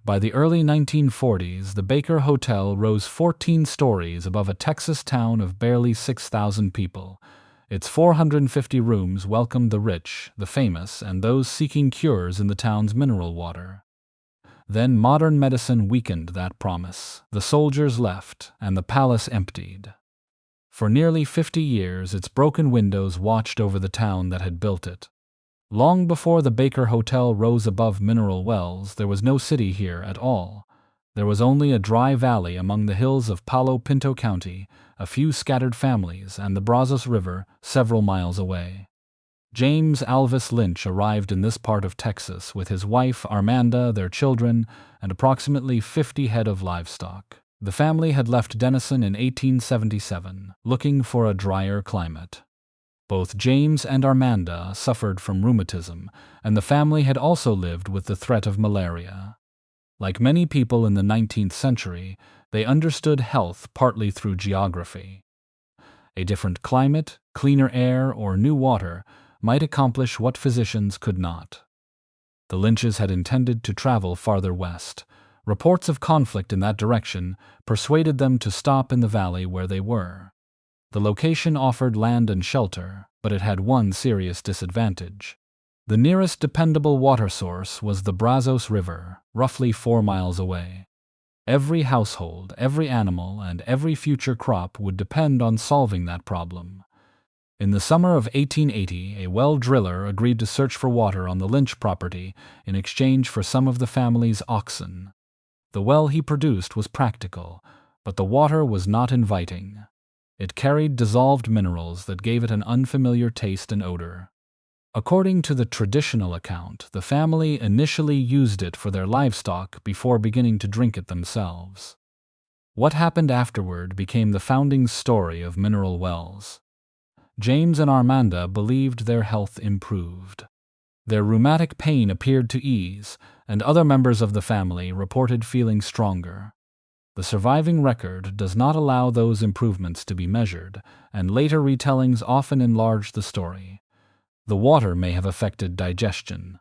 By the early 1940s, the Baker Hotel rose 14 stories above a Texas town of barely 6,000 people. Its 450 rooms welcomed the rich, the famous, and those seeking cures in the town's mineral water. Then modern medicine weakened that promise. The soldiers left, and the palace emptied. For nearly 50 years, its broken windows watched over the town that had built it. Long before the Baker Hotel rose above mineral wells, there was no city here at all. There was only a dry valley among the hills of Palo Pinto County, a few scattered families, and the Brazos River several miles away. James Alvis Lynch arrived in this part of Texas with his wife Armanda, their children, and approximately 50 head of livestock. The family had left Denison in 1877, looking for a drier climate. Both James and Armanda suffered from rheumatism, and the family had also lived with the threat of malaria. Like many people in the 19th century, they understood health partly through geography. A different climate, cleaner air, or new water might accomplish what physicians could not. The Lynches had intended to travel farther west. Reports of conflict in that direction persuaded them to stop in the valley where they were. The location offered land and shelter, but it had one serious disadvantage. The nearest dependable water source was the Brazos River, roughly 4 miles away. Every household, every animal, and every future crop would depend on solving that problem. In the summer of 1880, a well driller agreed to search for water on the Lynch property in exchange for some of the family's oxen. The well he produced was practical, but the water was not inviting. It carried dissolved minerals that gave it an unfamiliar taste and odor. According to the traditional account, the family initially used it for their livestock before beginning to drink it themselves. What happened afterward became the founding story of mineral wells. James and Armanda believed their health improved. Their rheumatic pain appeared to ease, and other members of the family reported feeling stronger. The surviving record does not allow those improvements to be measured, and later retellings often enlarge the story. The water may have affected digestion.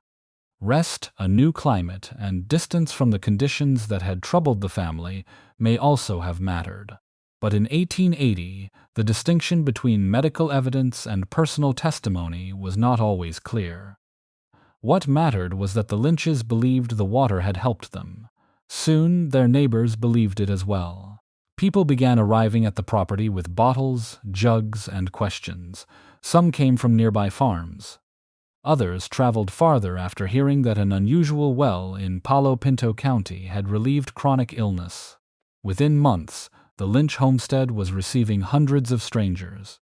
Rest, a new climate, and distance from the conditions that had troubled the family may also have mattered. But in 1880, the distinction between medical evidence and personal testimony was not always clear. What mattered was that the Lynches believed the water had helped them. Soon, their neighbors believed it as well. People began arriving at the property with bottles, jugs, and questions. Some came from nearby farms. Others traveled farther after hearing that an unusual well in Palo Pinto County had relieved chronic illness. Within months, the Lynch homestead was receiving hundreds of strangers.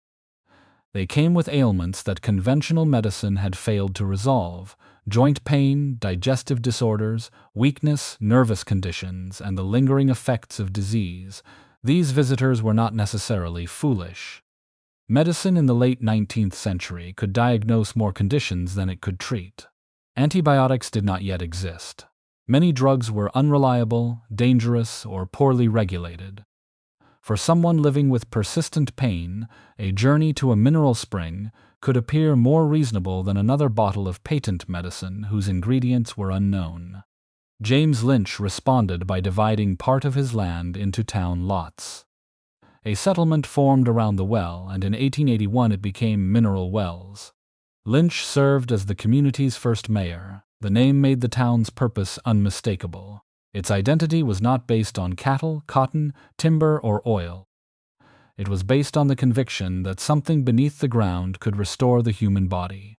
They came with ailments that conventional medicine had failed to resolve: joint pain, digestive disorders, weakness, nervous conditions, and the lingering effects of disease. These visitors were not necessarily foolish. Medicine in the late 19th century could diagnose more conditions than it could treat. Antibiotics did not yet exist. Many drugs were unreliable, dangerous, or poorly regulated. For someone living with persistent pain, a journey to a mineral spring could appear more reasonable than another bottle of patent medicine whose ingredients were unknown. James Lynch responded by dividing part of his land into town lots. A settlement formed around the well, and in 1881 it became Mineral Wells. Lynch served as the community's first mayor. The name made the town's purpose unmistakable. Its identity was not based on cattle, cotton, timber, or oil. It was based on the conviction that something beneath the ground could restore the human body.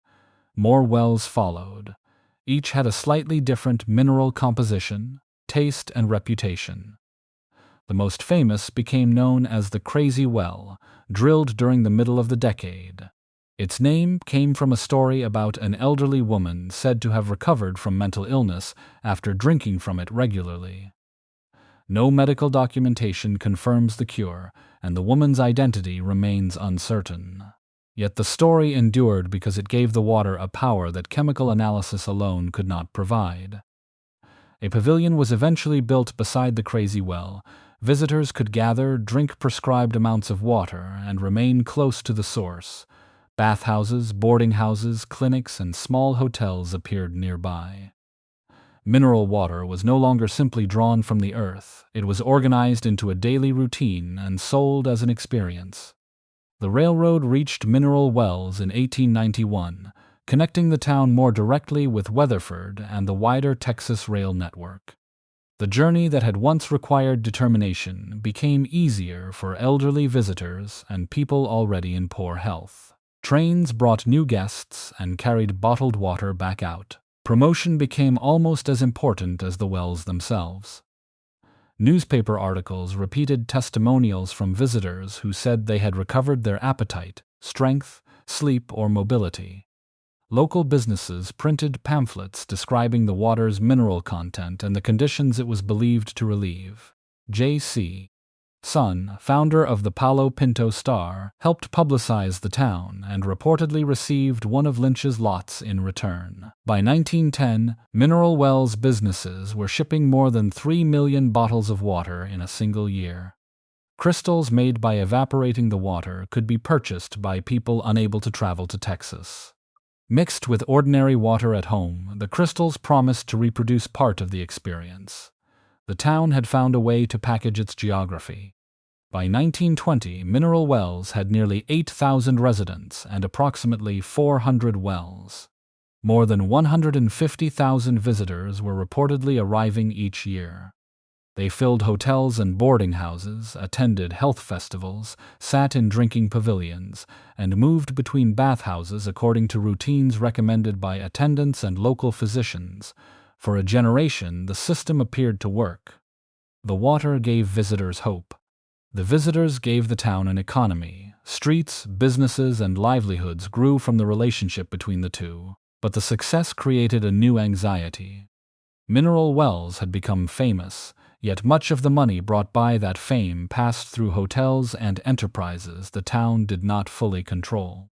More wells followed. Each had a slightly different mineral composition, taste, and reputation. The most famous became known as the Crazy Well, drilled during the middle of the decade. Its name came from a story about an elderly woman said to have recovered from mental illness after drinking from it regularly. No medical documentation confirms the cure, and the woman's identity remains uncertain. Yet the story endured because it gave the water a power that chemical analysis alone could not provide. A pavilion was eventually built beside the Crazy Well. Visitors could gather, drink prescribed amounts of water, and remain close to the source. Bathhouses, boarding houses, clinics, and small hotels appeared nearby. Mineral water was no longer simply drawn from the earth, it was organized into a daily routine and sold as an experience. The railroad reached Mineral Wells in 1891, connecting the town more directly with Weatherford and the wider Texas rail network. The journey that had once required determination became easier for elderly visitors and people already in poor health. Trains brought new guests and carried bottled water back out. Promotion became almost as important as the wells themselves. Newspaper articles repeated testimonials from visitors who said they had recovered their appetite, strength, sleep, or mobility. Local businesses printed pamphlets describing the water's mineral content and the conditions it was believed to relieve. J.C. Son, founder of the Palo Pinto Star, helped publicize the town and reportedly received one of Lynch's lots in return. By 1910, Mineral Wells businesses were shipping more than 3 million bottles of water in a single year. Crystals made by evaporating the water could be purchased by people unable to travel to Texas. Mixed with ordinary water at home, the crystals promised to reproduce part of the experience. The town had found a way to package its geography. By 1920, Mineral Wells had nearly 8,000 residents and approximately 400 wells. More than 150,000 visitors were reportedly arriving each year. They filled hotels and boarding houses, attended health festivals, sat in drinking pavilions, and moved between bathhouses according to routines recommended by attendants and local physicians. For a generation, the system appeared to work. The water gave visitors hope. The visitors gave the town an economy. Streets, businesses, and livelihoods grew from the relationship between the two. But the success created a new anxiety. Mineral Wells had become famous, yet much of the money brought by that fame passed through hotels and enterprises the town did not fully control.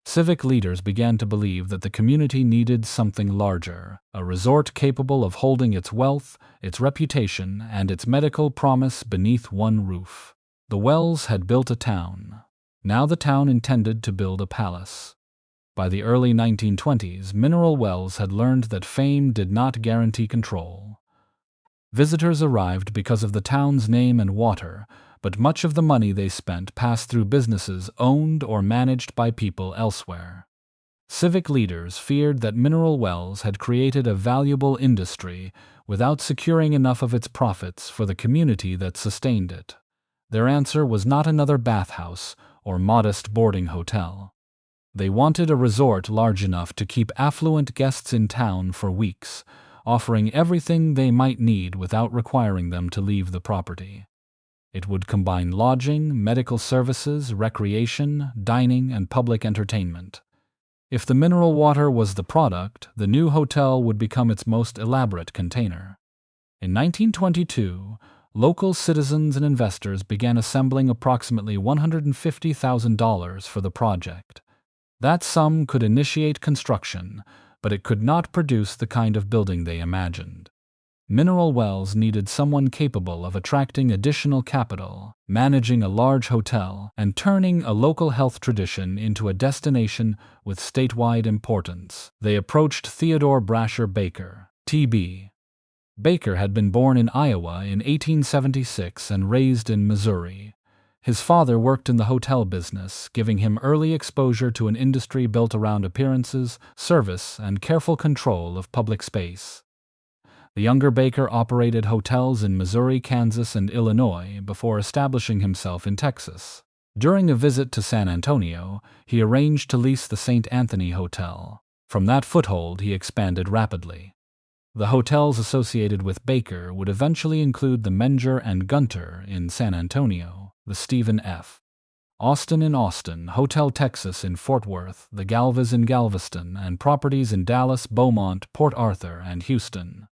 Civic leaders began to believe that the community needed something larger, a resort capable of holding its wealth, its reputation, and its medical promise beneath one roof. The Wells had built a town. Now the town intended to build a palace. By the early 1920s, Mineral Wells had learned that fame did not guarantee control. Visitors arrived because of the town's name and water, but much of the money they spent passed through businesses owned or managed by people elsewhere. Civic leaders feared that Mineral Wells had created a valuable industry without securing enough of its profits for the community that sustained it. Their answer was not another bathhouse or modest boarding hotel. They wanted a resort large enough to keep affluent guests in town for weeks, offering everything they might need without requiring them to leave the property. It would combine lodging, medical services, recreation, dining, and public entertainment. If the mineral water was the product, the new hotel would become its most elaborate container. In 1922, local citizens and investors began assembling approximately $150,000 for the project. That sum could initiate construction, but it could not produce the kind of building they imagined. Mineral Wells needed someone capable of attracting additional capital, managing a large hotel, and turning a local health tradition into a destination with statewide importance. They approached Theodore Brasher Baker, T.B. Baker had been born in Iowa in 1876 and raised in Missouri. His father worked in the hotel business, giving him early exposure to an industry built around appearances, service, and careful control of public space. The younger Baker operated hotels in Missouri, Kansas, and Illinois before establishing himself in Texas. During a visit to San Antonio, he arranged to lease the St. Anthony Hotel. From that foothold, he expanded rapidly. The hotels associated with Baker would eventually include the Menger and Gunter in San Antonio, the Stephen F. Austin in Austin, Hotel Texas in Fort Worth, the Galvez in Galveston, and properties in Dallas, Beaumont, Port Arthur, and Houston.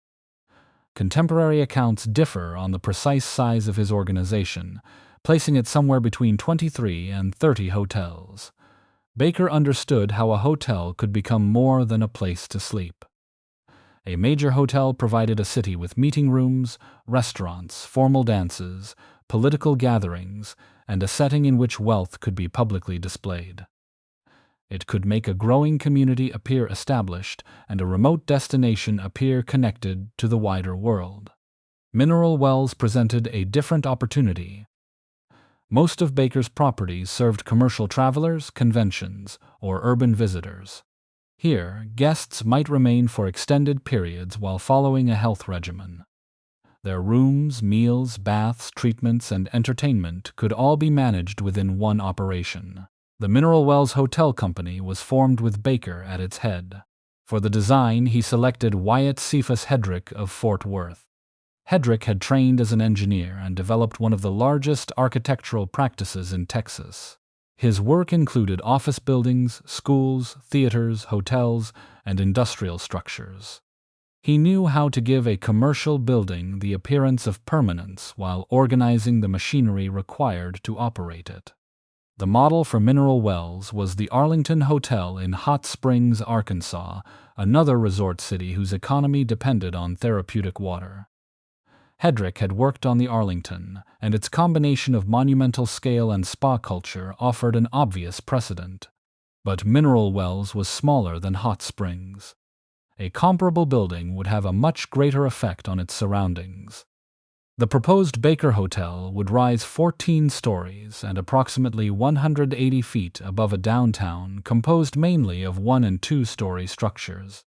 Contemporary accounts differ on the precise size of his organization, placing it somewhere between 23 and 30 hotels. Baker understood how a hotel could become more than a place to sleep. A major hotel provided a city with meeting rooms, restaurants, formal dances, political gatherings, and a setting in which wealth could be publicly displayed. It could make a growing community appear established and a remote destination appear connected to the wider world. Mineral wells presented a different opportunity. Most of Baker's properties served commercial travelers, conventions, or urban visitors. Here, guests might remain for extended periods while following a health regimen. Their rooms, meals, baths, treatments, and entertainment could all be managed within one operation. The Mineral Wells Hotel Company was formed with Baker at its head. For the design, he selected Wyatt Cephas Hedrick of Fort Worth. Hedrick had trained as an engineer and developed one of the largest architectural practices in Texas. His work included office buildings, schools, theaters, hotels, and industrial structures. He knew how to give a commercial building the appearance of permanence while organizing the machinery required to operate it. The model for Mineral Wells was the Arlington Hotel in Hot Springs, Arkansas, another resort city whose economy depended on therapeutic water. Hedrick had worked on the Arlington, and its combination of monumental scale and spa culture offered an obvious precedent. But Mineral Wells was smaller than Hot Springs. A comparable building would have a much greater effect on its surroundings. The proposed Baker Hotel would rise 14 stories and approximately 180 feet above a downtown composed mainly of 1- and 2-story structures.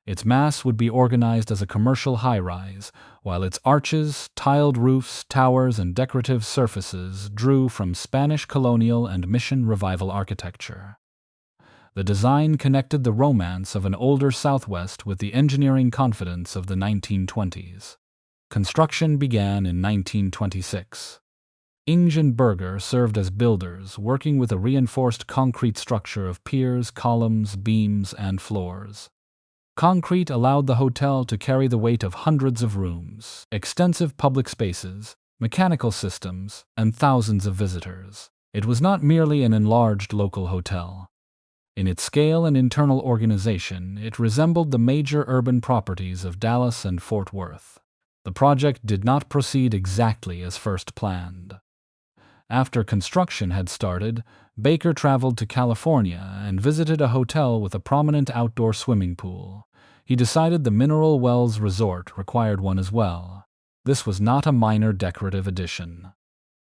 Its mass would be organized as a commercial high-rise, while its arches, tiled roofs, towers, and decorative surfaces drew from Spanish colonial and Mission Revival architecture. The design connected the romance of an older Southwest with the engineering confidence of the 1920s. Construction began in 1926. Inge and Berger served as builders, working with a reinforced concrete structure of piers, columns, beams, and floors. Concrete allowed the hotel to carry the weight of hundreds of rooms, extensive public spaces, mechanical systems, and thousands of visitors. It was not merely an enlarged local hotel. In its scale and internal organization, it resembled the major urban properties of Dallas and Fort Worth. The project did not proceed exactly as first planned. After construction had started, Baker traveled to California and visited a hotel with a prominent outdoor swimming pool. He decided the Mineral Wells Resort required one as well. This was not a minor decorative addition.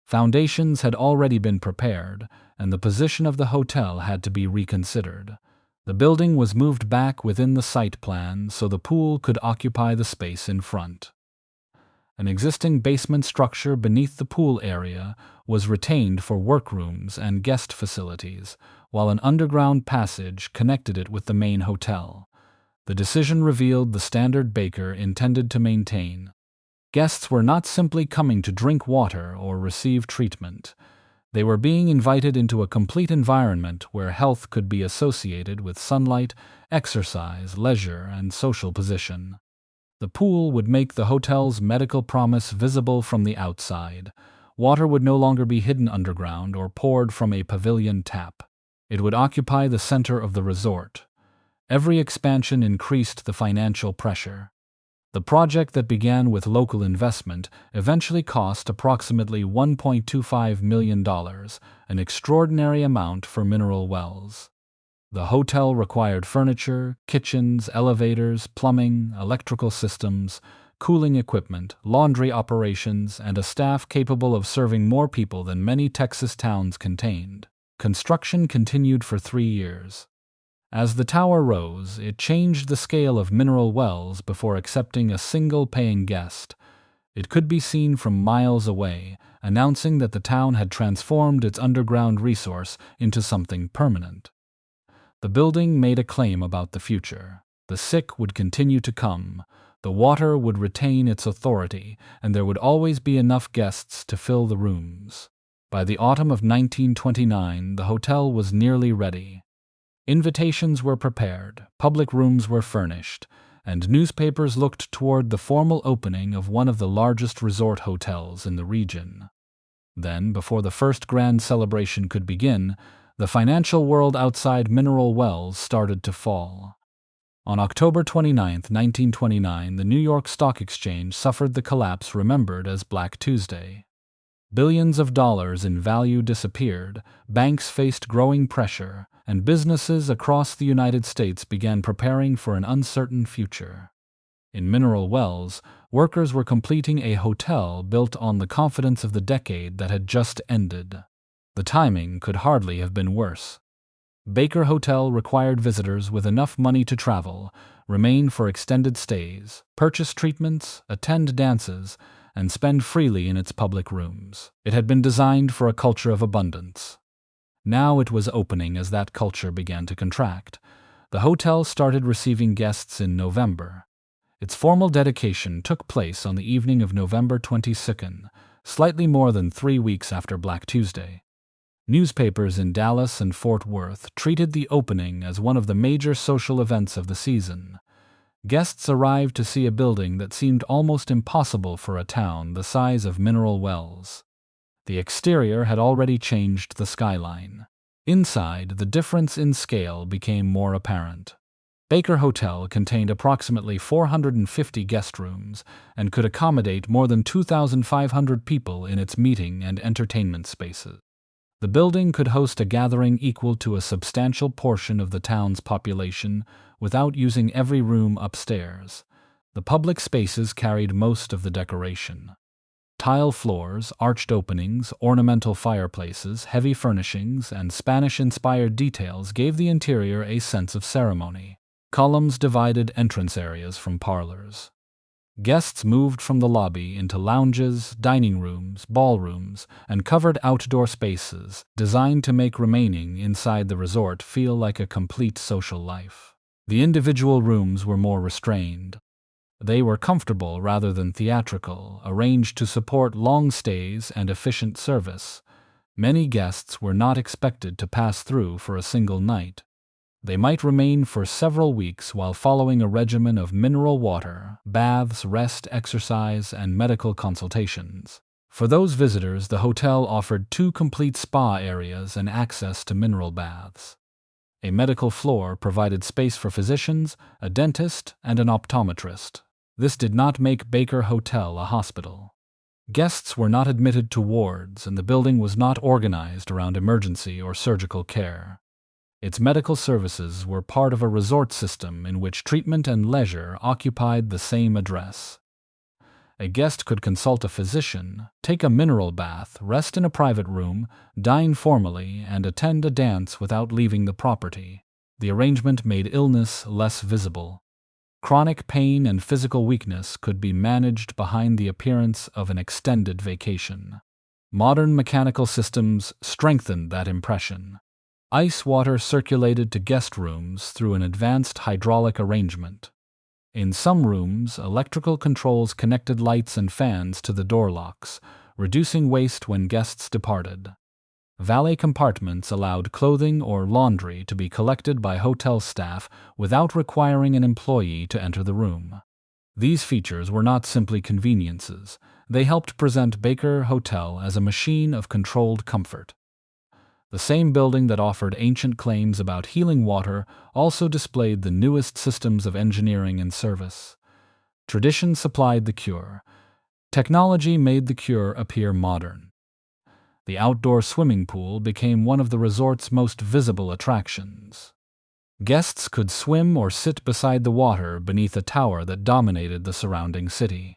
Foundations had already been prepared, and the position of the hotel had to be reconsidered. The building was moved back within the site plan so the pool could occupy the space in front. An existing basement structure beneath the pool area was retained for workrooms and guest facilities, while an underground passage connected it with the main hotel. The decision revealed the standard Baker intended to maintain. Guests were not simply coming to drink water or receive treatment. They were being invited into a complete environment where health could be associated with sunlight, exercise, leisure, and social position. The pool would make the hotel's medical promise visible from the outside. Water would no longer be hidden underground or poured from a pavilion tap. It would occupy the center of the resort. Every expansion increased the financial pressure. The project that began with local investment eventually cost approximately $1.25 million, an extraordinary amount for Mineral Wells. The hotel required furniture, kitchens, elevators, plumbing, electrical systems, cooling equipment, laundry operations, and a staff capable of serving more people than many Texas towns contained. Construction continued for 3 years. As the tower rose, it changed the scale of Mineral Wells before accepting a single paying guest. It could be seen from miles away, announcing that the town had transformed its underground resource into something permanent. The building made a claim about the future. The sick would continue to come, the water would retain its authority, and there would always be enough guests to fill the rooms. By the autumn of 1929, the hotel was nearly ready. Invitations were prepared, public rooms were furnished, and newspapers looked toward the formal opening of one of the largest resort hotels in the region. Then, before the first grand celebration could begin, the financial world outside Mineral Wells started to fall. On October 29, 1929, the New York Stock Exchange suffered the collapse remembered as Black Tuesday. Billions of dollars in value disappeared, banks faced growing pressure, and businesses across the United States began preparing for an uncertain future. In Mineral Wells, workers were completing a hotel built on the confidence of the decade that had just ended. The timing could hardly have been worse. Baker Hotel required visitors with enough money to travel, remain for extended stays, purchase treatments, attend dances, and spend freely in its public rooms. It had been designed for a culture of abundance. Now it was opening as that culture began to contract. The hotel started receiving guests in November. Its formal dedication took place on the evening of November 22nd, slightly more than 3 weeks after Black Tuesday. Newspapers in Dallas and Fort Worth treated the opening as one of the major social events of the season. Guests arrived to see a building that seemed almost impossible for a town the size of Mineral Wells. The exterior had already changed the skyline. Inside, the difference in scale became more apparent. Baker Hotel contained approximately 450 guest rooms and could accommodate more than 2,500 people in its meeting and entertainment spaces. The building could host a gathering equal to a substantial portion of the town's population without using every room upstairs. The public spaces carried most of the decoration. Tile floors, arched openings, ornamental fireplaces, heavy furnishings, and Spanish-inspired details gave the interior a sense of ceremony. Columns divided entrance areas from parlors. Guests moved from the lobby into lounges, dining rooms, ballrooms, and covered outdoor spaces designed to make remaining inside the resort feel like a complete social life. The individual rooms were more restrained. They were comfortable rather than theatrical, arranged to support long stays and efficient service. Many guests were not expected to pass through for a single night. They might remain for several weeks while following a regimen of mineral water, baths, rest, exercise, and medical consultations. For those visitors, the hotel offered 2 complete spa areas and access to mineral baths. A medical floor provided space for physicians, a dentist, and an optometrist. This did not make Baker Hotel a hospital. Guests were not admitted to wards, and the building was not organized around emergency or surgical care. Its medical services were part of a resort system in which treatment and leisure occupied the same address. A guest could consult a physician, take a mineral bath, rest in a private room, dine formally, and attend a dance without leaving the property. The arrangement made illness less visible. Chronic pain and physical weakness could be managed behind the appearance of an extended vacation. Modern mechanical systems strengthened that impression. Ice water circulated to guest rooms through an advanced hydraulic arrangement. In some rooms, electrical controls connected lights and fans to the door locks, reducing waste when guests departed. Valet compartments allowed clothing or laundry to be collected by hotel staff without requiring an employee to enter the room. These features were not simply conveniences. They helped present Baker Hotel as a machine of controlled comfort. The same building that offered ancient claims about healing water also displayed the newest systems of engineering and service. Tradition supplied the cure. Technology made the cure appear modern. The outdoor swimming pool became one of the resort's most visible attractions. Guests could swim or sit beside the water beneath a tower that dominated the surrounding city.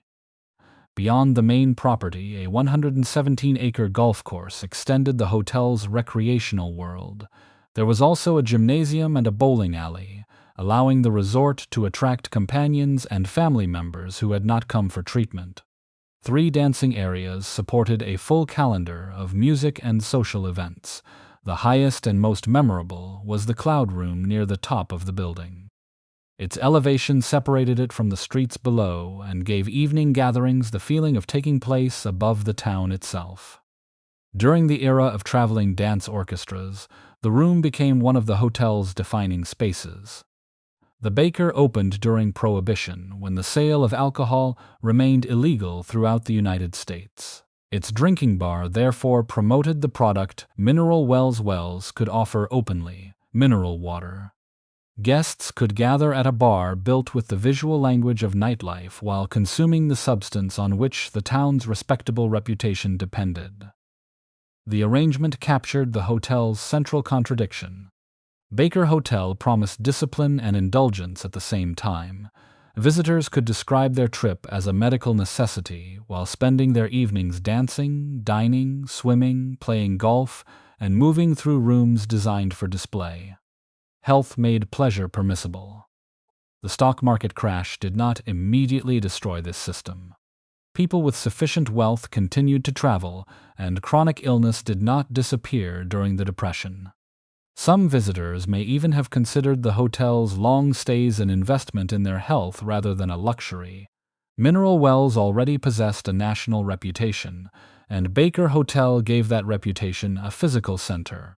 Beyond the main property, a 117-acre golf course extended the hotel's recreational world. There was also a gymnasium and a bowling alley, allowing the resort to attract companions and family members who had not come for treatment. 3 dancing areas supported a full calendar of music and social events. The highest and most memorable was the cloud room near the top of the building. Its elevation separated it from the streets below and gave evening gatherings the feeling of taking place above the town itself. During the era of traveling dance orchestras, the room became one of the hotel's defining spaces. The Baker opened during Prohibition, when the sale of alcohol remained illegal throughout the United States. Its drinking bar therefore promoted the product Mineral Wells could offer openly: mineral water. Guests could gather at a bar built with the visual language of nightlife while consuming the substance on which the town's respectable reputation depended. The arrangement captured the hotel's central contradiction. Baker Hotel promised discipline and indulgence at the same time. Visitors could describe their trip as a medical necessity while spending their evenings dancing, dining, swimming, playing golf, and moving through rooms designed for display. Health made pleasure permissible. The stock market crash did not immediately destroy this system. People with sufficient wealth continued to travel, and chronic illness did not disappear during the Depression. Some visitors may even have considered the hotel's long stays an investment in their health rather than a luxury. Mineral wells already possessed a national reputation, and Baker Hotel gave that reputation a physical center.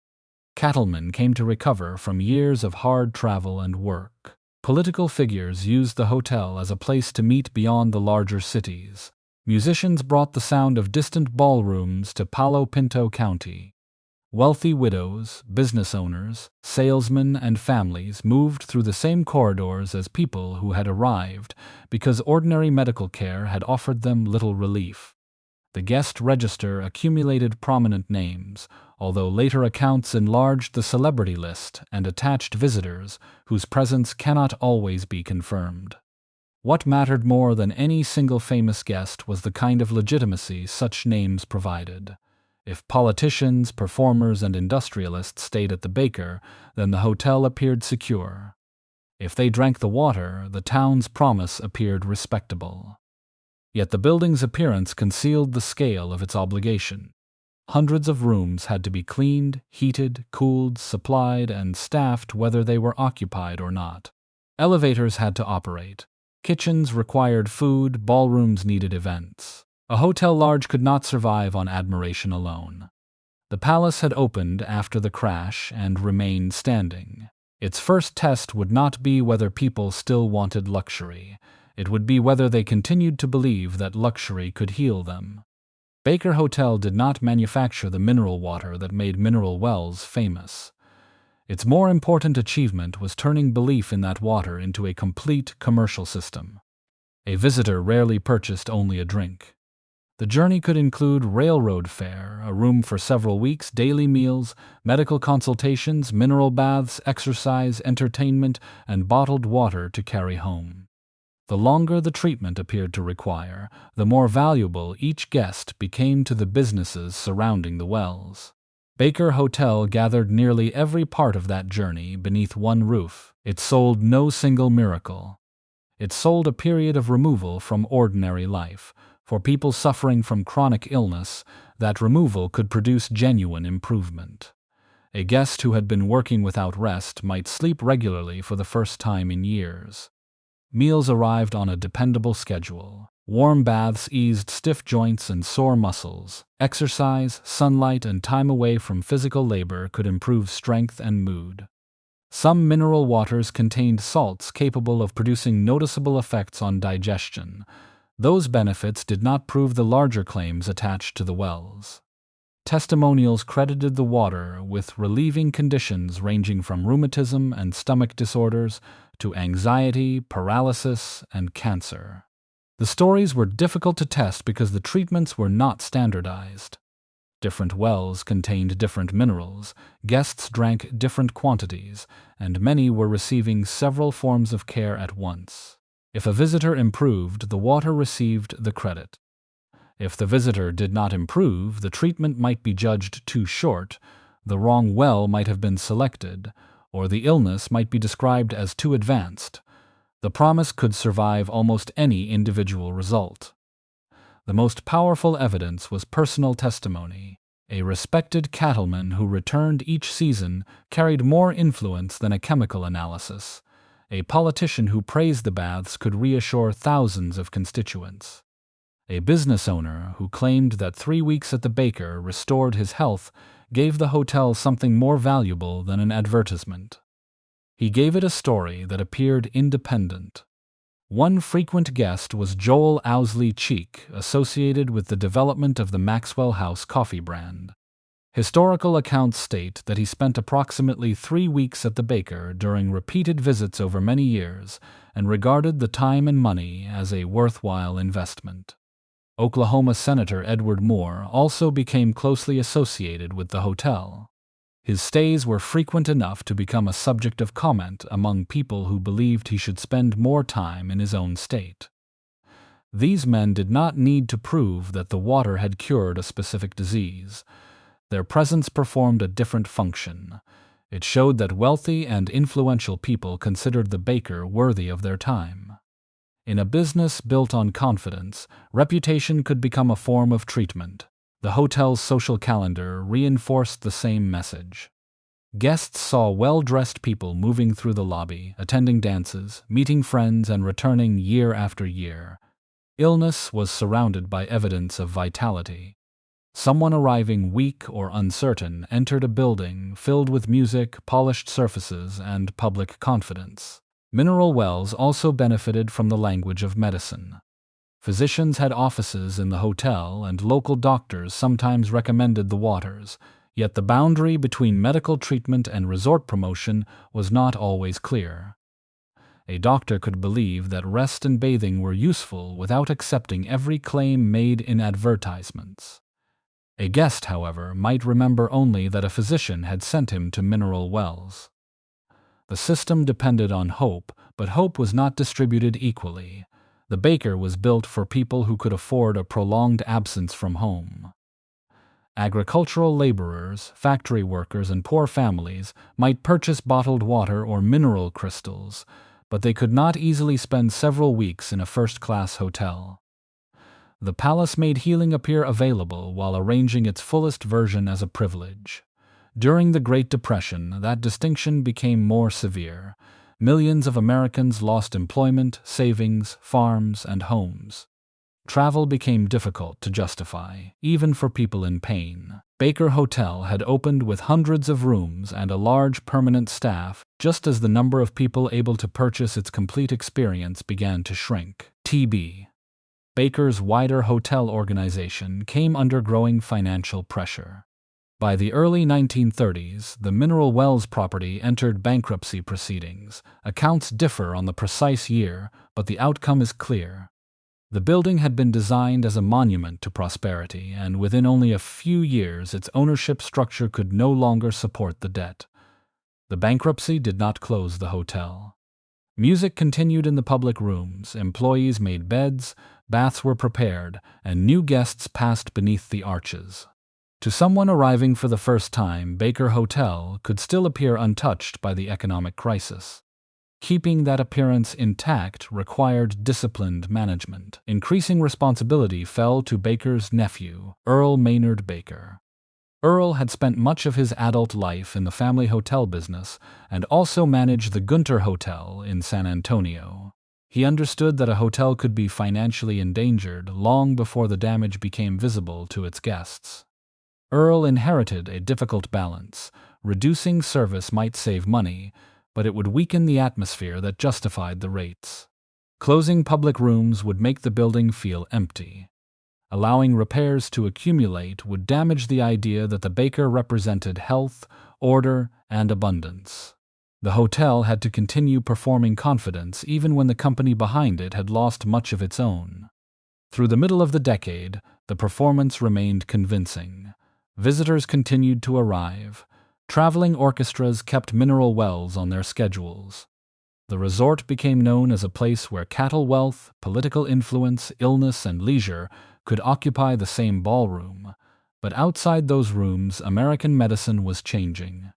Cattlemen came to recover from years of hard travel and work. Political figures used the hotel as a place to meet beyond the larger cities. Musicians brought the sound of distant ballrooms to Palo Pinto County. Wealthy widows, business owners, salesmen, and families moved through the same corridors as people who had arrived because ordinary medical care had offered them little relief. The guest register accumulated prominent names, although later accounts enlarged the celebrity list and attached visitors whose presence cannot always be confirmed. What mattered more than any single famous guest was the kind of legitimacy such names provided. If politicians, performers, and industrialists stayed at the Baker, then the hotel appeared secure. If they drank the water, the town's promise appeared respectable. Yet the building's appearance concealed the scale of its obligation. Hundreds of rooms had to be cleaned, heated, cooled, supplied, and staffed whether they were occupied or not. Elevators had to operate. Kitchens required food, ballrooms needed events. A hotel large could not survive on admiration alone. The palace had opened after the crash and remained standing. Its first test would not be whether people still wanted luxury. It would be whether they continued to believe that luxury could heal them. Baker Hotel did not manufacture the mineral water that made mineral wells famous. Its more important achievement was turning belief in that water into a complete commercial system. A visitor rarely purchased only a drink. The journey could include railroad fare, a room for several weeks, daily meals, medical consultations, mineral baths, exercise, entertainment, and bottled water to carry home. The longer the treatment appeared to require, the more valuable each guest became to the businesses surrounding the wells. Baker Hotel gathered nearly every part of that journey beneath one roof. It sold no single miracle. It sold a period of removal from ordinary life. For people suffering from chronic illness, that removal could produce genuine improvement. A guest who had been working without rest might sleep regularly for the first time in years. Meals arrived on a dependable schedule. Warm baths eased stiff joints and sore muscles. Exercise, sunlight, and time away from physical labor could improve strength and mood. Some mineral waters contained salts capable of producing noticeable effects on digestion. Those benefits did not prove the larger claims attached to the wells. Testimonials credited the water with relieving conditions ranging from rheumatism and stomach disorders to anxiety, paralysis, and cancer. The stories were difficult to test because the treatments were not standardized. Different wells contained different minerals, guests drank different quantities, and many were receiving several forms of care at once. If a visitor improved, the water received the credit. If the visitor did not improve, the treatment might be judged too short, the wrong well might have been selected, or the illness might be described as too advanced. The promise could survive almost any individual result. The most powerful evidence was personal testimony. A respected cattleman who returned each season carried more influence than a chemical analysis. A politician who praised the baths could reassure thousands of constituents. A business owner who claimed that 3 weeks at the Baker restored his health gave the hotel something more valuable than an advertisement. He gave it a story that appeared independent. One frequent guest was Joel Owsley Cheek, associated with the development of the Maxwell House coffee brand. Historical accounts state that he spent approximately 3 weeks at the Baker during repeated visits over many years and regarded the time and money as a worthwhile investment. Oklahoma Senator Edward Moore also became closely associated with the hotel. His stays were frequent enough to become a subject of comment among people who believed he should spend more time in his own state. These men did not need to prove that the water had cured a specific disease. Their presence performed a different function. It showed that wealthy and influential people considered the baker worthy of their time. In a business built on confidence, reputation could become a form of treatment. The hotel's social calendar reinforced the same message. Guests saw well-dressed people moving through the lobby, attending dances, meeting friends, and returning year after year. Illness was surrounded by evidence of vitality. Someone arriving weak or uncertain entered a building filled with music, polished surfaces, and public confidence. Mineral wells also benefited from the language of medicine. Physicians had offices in the hotel, and local doctors sometimes recommended the waters, yet the boundary between medical treatment and resort promotion was not always clear. A doctor could believe that rest and bathing were useful without accepting every claim made in advertisements. A guest, however, might remember only that a physician had sent him to mineral wells. The system depended on hope, but hope was not distributed equally. The baker was built for people who could afford a prolonged absence from home. Agricultural laborers, factory workers, and poor families might purchase bottled water or mineral crystals, but they could not easily spend several weeks in a first-class hotel. The palace made healing appear available while arranging its fullest version as a privilege. During the Great Depression, that distinction became more severe. Millions of Americans lost employment, savings, farms, and homes. Travel became difficult to justify, even for people in pain. Baker Hotel had opened with hundreds of rooms and a large permanent staff, just as the number of people able to purchase its complete experience began to shrink. TB. Baker's wider hotel organization came under growing financial pressure. By the early 1930s, the Mineral Wells property entered bankruptcy proceedings. Accounts differ on the precise year, but the outcome is clear. The building had been designed as a monument to prosperity, and within only a few years its ownership structure could no longer support the debt. The bankruptcy did not close the hotel. Music continued in the public rooms, employees made beds, baths were prepared, and new guests passed beneath the arches. To someone arriving for the first time, Baker Hotel could still appear untouched by the economic crisis. Keeping that appearance intact required disciplined management. Increasing responsibility fell to Baker's nephew, Earl Maynard Baker. Earl had spent much of his adult life in the family hotel business and also managed the Gunter Hotel in San Antonio. He understood that a hotel could be financially endangered long before the damage became visible to its guests. Earl inherited a difficult balance. Reducing service might save money, but it would weaken the atmosphere that justified the rates. Closing public rooms would make the building feel empty. Allowing repairs to accumulate would damage the idea that the baker represented health, order, and abundance. The hotel had to continue performing confidence even when the company behind it had lost much of its own. Through the middle of the decade, the performance remained convincing. Visitors continued to arrive. Traveling orchestras kept Mineral Wells on their schedules. The resort became known as a place where cattle wealth, political influence, illness, and leisure could occupy the same ballroom. But outside those rooms, American medicine was changing.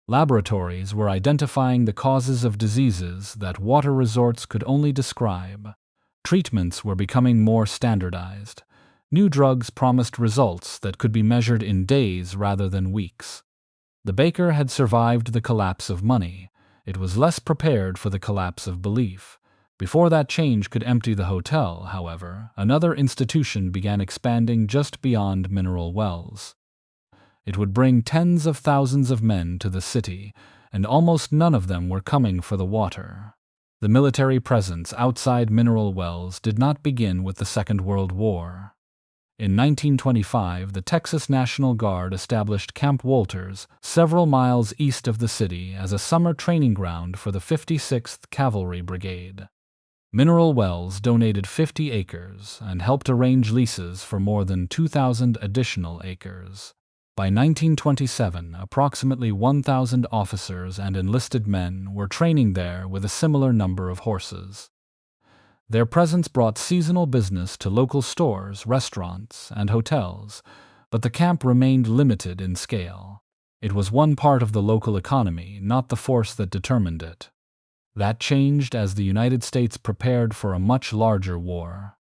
Laboratories were identifying the causes of diseases that water resorts could only describe. Treatments were becoming more standardized. New drugs promised results that could be measured in days rather than weeks. The baker had survived the collapse of money. It was less prepared for the collapse of belief. Before that change could empty the hotel, however, another institution began expanding just beyond Mineral Wells. It would bring tens of thousands of men to the city, and almost none of them were coming for the water. The military presence outside Mineral Wells did not begin with the Second World War. In 1925, the Texas National Guard established Camp Wolters several miles east of the city as a summer training ground for the 56th Cavalry Brigade. Mineral Wells donated 50 acres and helped arrange leases for more than 2,000 additional acres. By 1927, approximately 1,000 officers and enlisted men were training there with a similar number of horses. Their presence brought seasonal business to local stores, restaurants, and hotels, but the camp remained limited in scale. It was one part of the local economy, not the force that determined it. That changed as the United States prepared for a much larger war.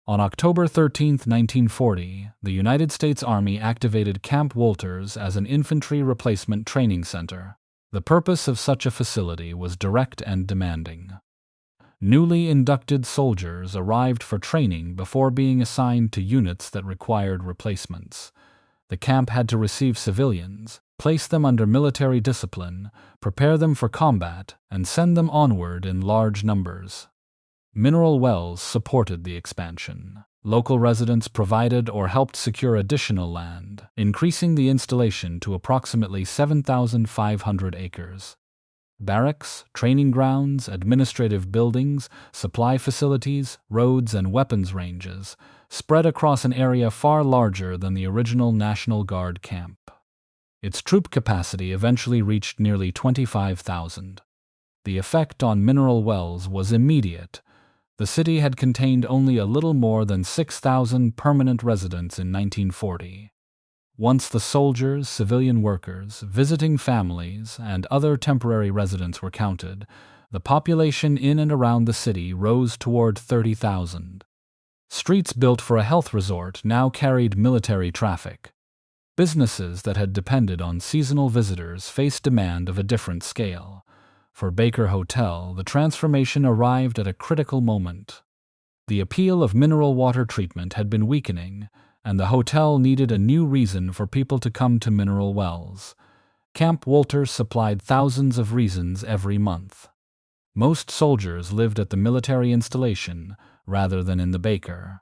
On October 13, 1940, the United States Army activated Camp Wolters as an infantry replacement training center. The purpose of such a facility was direct and demanding. Newly inducted soldiers arrived for training before being assigned to units that required replacements. The camp had to receive civilians, place them under military discipline, prepare them for combat, and send them onward in large numbers. Mineral wells supported the expansion. Local residents provided or helped secure additional land, increasing the installation to approximately 7,500 acres. Barracks, training grounds, administrative buildings, supply facilities, roads, and weapons ranges spread across an area far larger than the original National Guard camp. Its troop capacity eventually reached nearly 25,000. The effect on Mineral Wells was immediate. The city had contained only a little more than 6,000 permanent residents in 1940. Once the soldiers, civilian workers, visiting families, and other temporary residents were counted, the population in and around the city rose toward 30,000. Streets built for a health resort now carried military traffic. Businesses that had depended on seasonal visitors faced demand of a different scale. For Baker Hotel, the transformation arrived at a critical moment. The appeal of mineral water treatment had been weakening, and the hotel needed a new reason for people to come to Mineral Wells. Camp Wolters supplied thousands of reasons every month. Most soldiers lived at the military installation rather than in the Baker.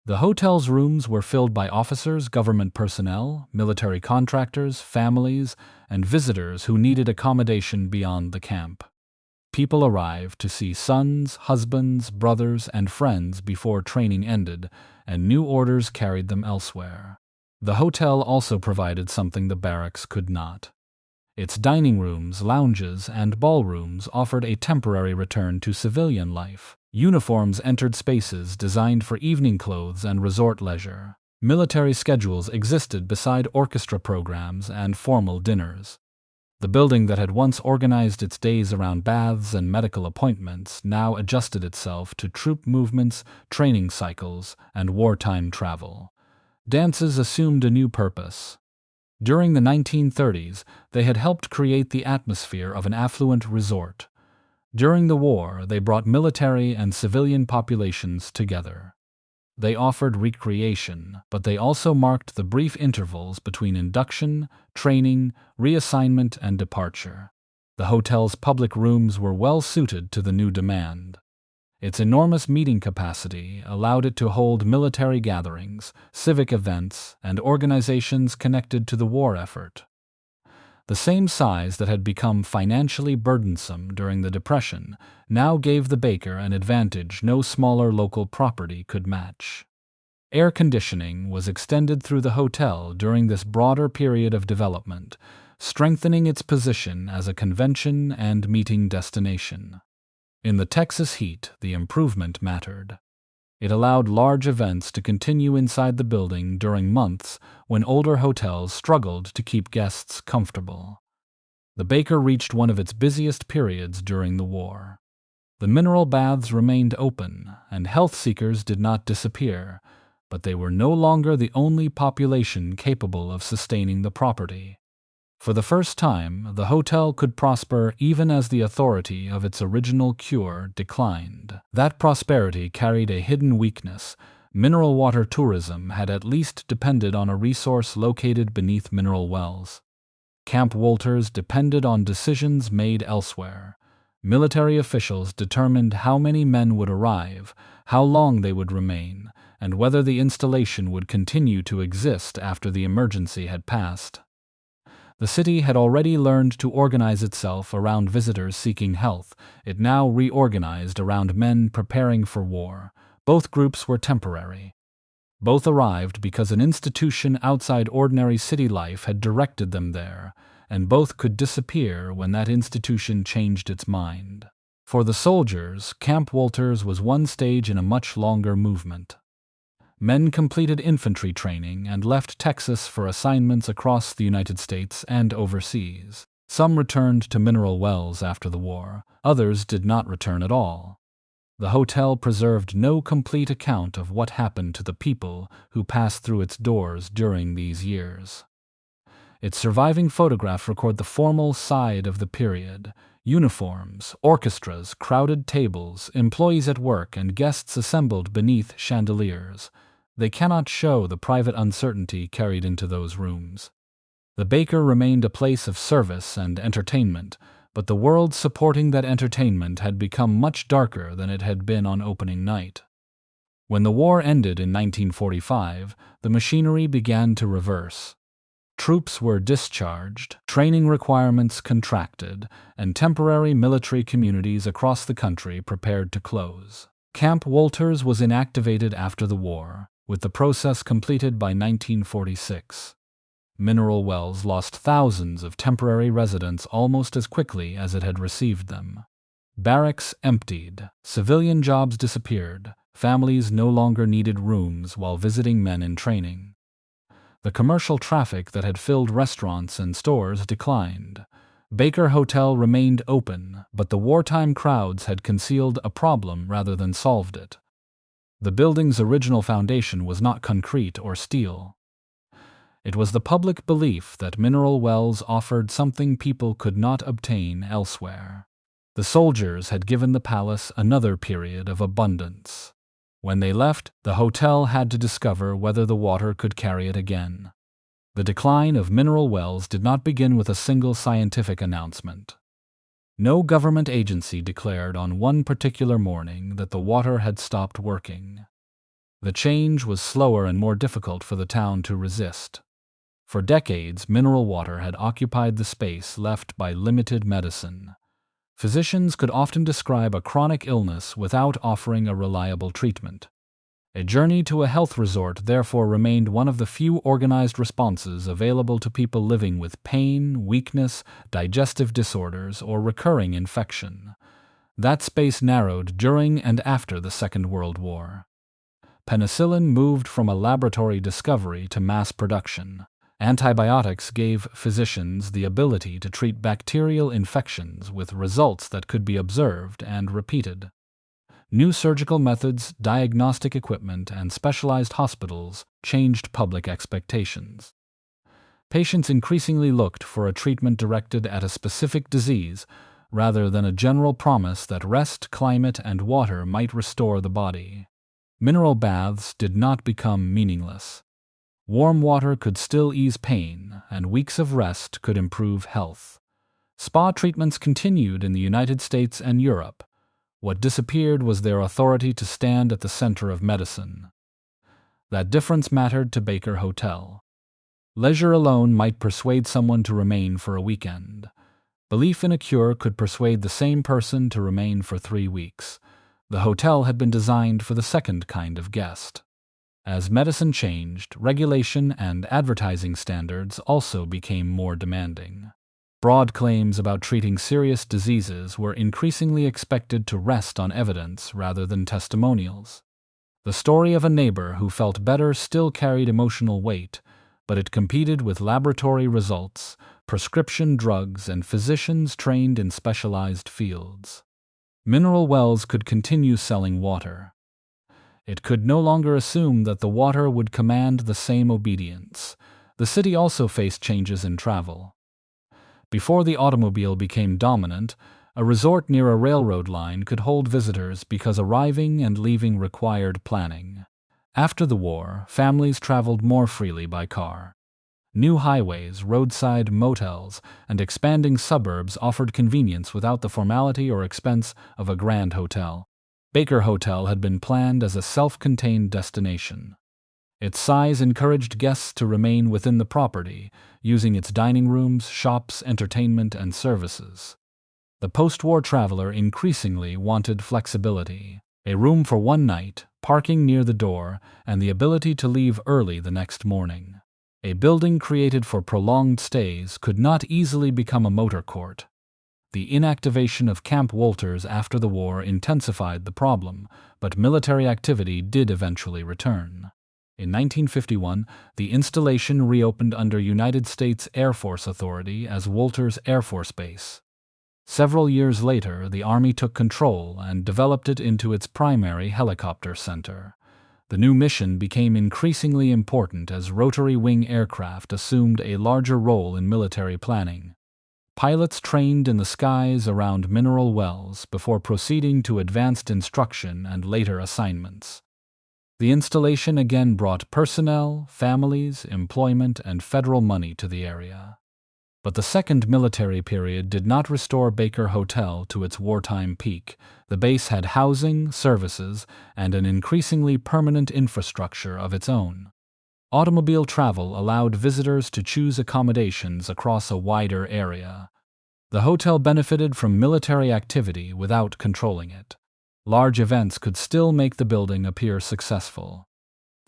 The hotel's rooms were filled by officers, government personnel, military contractors, families, and visitors who needed accommodation beyond the camp. People arrived to see sons, husbands, brothers, and friends before training ended, and new orders carried them elsewhere. The hotel also provided something the barracks could not. Its dining rooms, lounges, and ballrooms offered a temporary return to civilian life. Uniforms entered spaces designed for evening clothes and resort leisure. Military schedules existed beside orchestra programs and formal dinners. The building that had once organized its days around baths and medical appointments now adjusted itself to troop movements, training cycles, and wartime travel. Dances assumed a new purpose. During the 1930s, they had helped create the atmosphere of an affluent resort. During the war, they brought military and civilian populations together. They offered recreation, but they also marked the brief intervals between induction, training, reassignment, and departure. The hotel's public rooms were well suited to the new demand. Its enormous meeting capacity allowed it to hold military gatherings, civic events, and organizations connected to the war effort. The same size that had become financially burdensome during the Depression now gave the Baker an advantage no smaller local property could match. Air conditioning was extended through the hotel during this broader period of development, strengthening its position as a convention and meeting destination. In the Texas heat, the improvement mattered. It allowed large events to continue inside the building during months when older hotels struggled to keep guests comfortable. The Baker reached one of its busiest periods during the war. The mineral baths remained open, and health seekers did not disappear, but they were no longer the only population capable of sustaining the property. For the first time, the hotel could prosper even as the authority of its original cure declined. That prosperity carried a hidden weakness. Mineral water tourism had at least depended on a resource located beneath mineral wells. Camp Wolters depended on decisions made elsewhere. Military officials determined how many men would arrive, how long they would remain, and whether the installation would continue to exist after the emergency had passed. The city had already learned to organize itself around visitors seeking health. It now reorganized around men preparing for war. Both groups were temporary. Both arrived because an institution outside ordinary city life had directed them there, and both could disappear when that institution changed its mind. For the soldiers, Camp Walters was one stage in a much longer movement. Men completed infantry training and left Texas for assignments across the United States and overseas. Some returned to mineral wells after the war, others did not return at all. The hotel preserved no complete account of what happened to the people who passed through its doors during these years. Its surviving photographs record the formal side of the period: uniforms, orchestras, crowded tables, employees at work, and guests assembled beneath chandeliers. They cannot show the private uncertainty carried into those rooms. The Baker remained a place of service and entertainment, but the world supporting that entertainment had become much darker than it had been on opening night. When the war ended in 1945, the machinery began to reverse. Troops were discharged, training requirements contracted, and temporary military communities across the country prepared to close. Camp Walters was inactivated after the war, with the process completed by 1946. Mineral wells lost thousands of temporary residents almost as quickly as it had received them. Barracks emptied, civilian jobs disappeared, families no longer needed rooms while visiting men in training. The commercial traffic that had filled restaurants and stores declined. Baker Hotel remained open, but the wartime crowds had concealed a problem rather than solved it. The building's original foundation was not concrete or steel. It was the public belief that mineral wells offered something people could not obtain elsewhere. The soldiers had given the palace another period of abundance. When they left, the hotel had to discover whether the water could carry it again. The decline of mineral wells did not begin with a single scientific announcement. No government agency declared on one particular morning that the water had stopped working. The change was slower and more difficult for the town to resist. For decades, mineral water had occupied the space left by limited medicine. Physicians could often describe a chronic illness without offering a reliable treatment. A journey to a health resort therefore remained one of the few organized responses available to people living with pain, weakness, digestive disorders, or recurring infection. That space narrowed during and after the Second World War. Penicillin moved from a laboratory discovery to mass production. Antibiotics gave physicians the ability to treat bacterial infections with results that could be observed and repeated. New surgical methods, diagnostic equipment, and specialized hospitals changed public expectations. Patients increasingly looked for a treatment directed at a specific disease rather than a general promise that rest, climate, and water might restore the body. Mineral baths did not become meaningless. Warm water could still ease pain, and weeks of rest could improve health. Spa treatments continued in the United States and Europe. What disappeared was their authority to stand at the center of medicine. That difference mattered to Baker Hotel. Leisure alone might persuade someone to remain for a weekend. Belief in a cure could persuade the same person to remain for 3 weeks. The hotel had been designed for the second kind of guest. As medicine changed, regulation and advertising standards also became more demanding. Broad claims about treating serious diseases were increasingly expected to rest on evidence rather than testimonials. The story of a neighbor who felt better still carried emotional weight, but it competed with laboratory results, prescription drugs, and physicians trained in specialized fields. Mineral wells could continue selling water. It could no longer assume that the water would command the same obedience. The city also faced changes in travel. Before the automobile became dominant, a resort near a railroad line could hold visitors because arriving and leaving required planning. After the war, families traveled more freely by car. New highways, roadside motels, and expanding suburbs offered convenience without the formality or expense of a grand hotel. Baker Hotel had been planned as a self-contained destination. Its size encouraged guests to remain within the property, using its dining rooms, shops, entertainment, and services. The post-war traveler increasingly wanted flexibility. a room for one night, parking near the door, and the ability to leave early the next morning. A building created for prolonged stays could not easily become a motor court. The inactivation of Camp Wolters after the war intensified the problem, but military activity did eventually return. In 1951, the installation reopened under United States Air Force Authority as Wolters Air Force Base. Several years later, the Army took control and developed it into its primary helicopter center. The new mission became increasingly important as rotary wing aircraft assumed a larger role in military planning. Pilots trained in the skies around mineral wells before proceeding to advanced instruction and later assignments. The installation again brought personnel, families, employment, and federal money to the area. But the second military period did not restore Baker Hotel to its wartime peak. The base had housing, services, and an increasingly permanent infrastructure of its own. Automobile travel allowed visitors to choose accommodations across a wider area. The hotel benefited from military activity without controlling it. Large events could still make the building appear successful.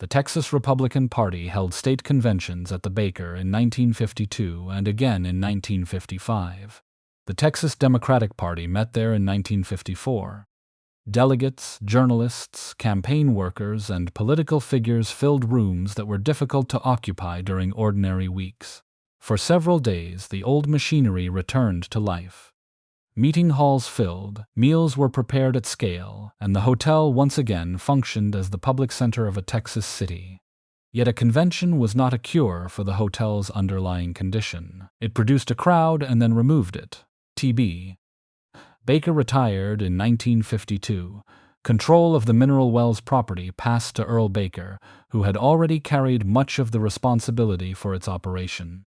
The Texas Republican Party held state conventions at the Baker in 1952 and again in 1955. The Texas Democratic Party met there in 1954. Delegates, journalists, campaign workers, and political figures filled rooms that were difficult to occupy during ordinary weeks. For several days, the old machinery returned to life. Meeting halls filled, meals were prepared at scale, and the hotel once again functioned as the public center of a Texas city. Yet a convention was not a cure for the hotel's underlying condition. It produced a crowd and then removed it. TB. Baker retired in 1952. Control of the mineral wells property passed to Earl Baker, who had already carried much of the responsibility for its operation.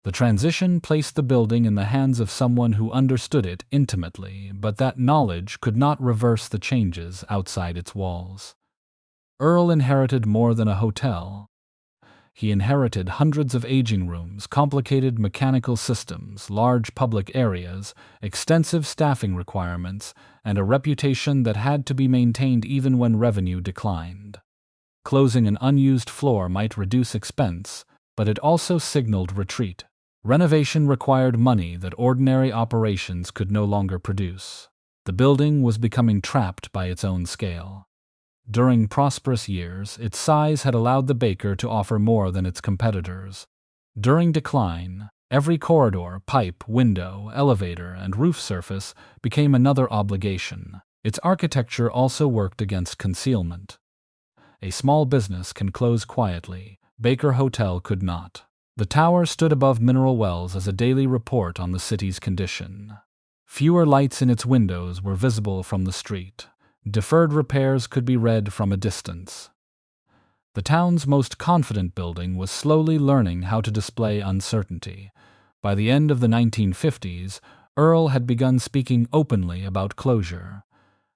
The transition placed the building in the hands of someone who understood it intimately, but that knowledge could not reverse the changes outside its walls. Earl inherited more than a hotel. He inherited hundreds of aging rooms, complicated mechanical systems, large public areas, extensive staffing requirements, and a reputation that had to be maintained even when revenue declined. Closing an unused floor might reduce expense, but it also signaled retreat. Renovation required money that ordinary operations could no longer produce. The building was becoming trapped by its own scale. During prosperous years, its size had allowed the Baker to offer more than its competitors. During decline, every corridor, pipe, window, elevator, and roof surface became another obligation. Its architecture also worked against concealment. A small business can close quietly. Baker Hotel could not. The tower stood above mineral wells as a daily report on the city's condition. Fewer lights in its windows were visible from the street. Deferred repairs could be read from a distance. The town's most confident building was slowly learning how to display uncertainty. By the end of the 1950s, Earl had begun speaking openly about closure.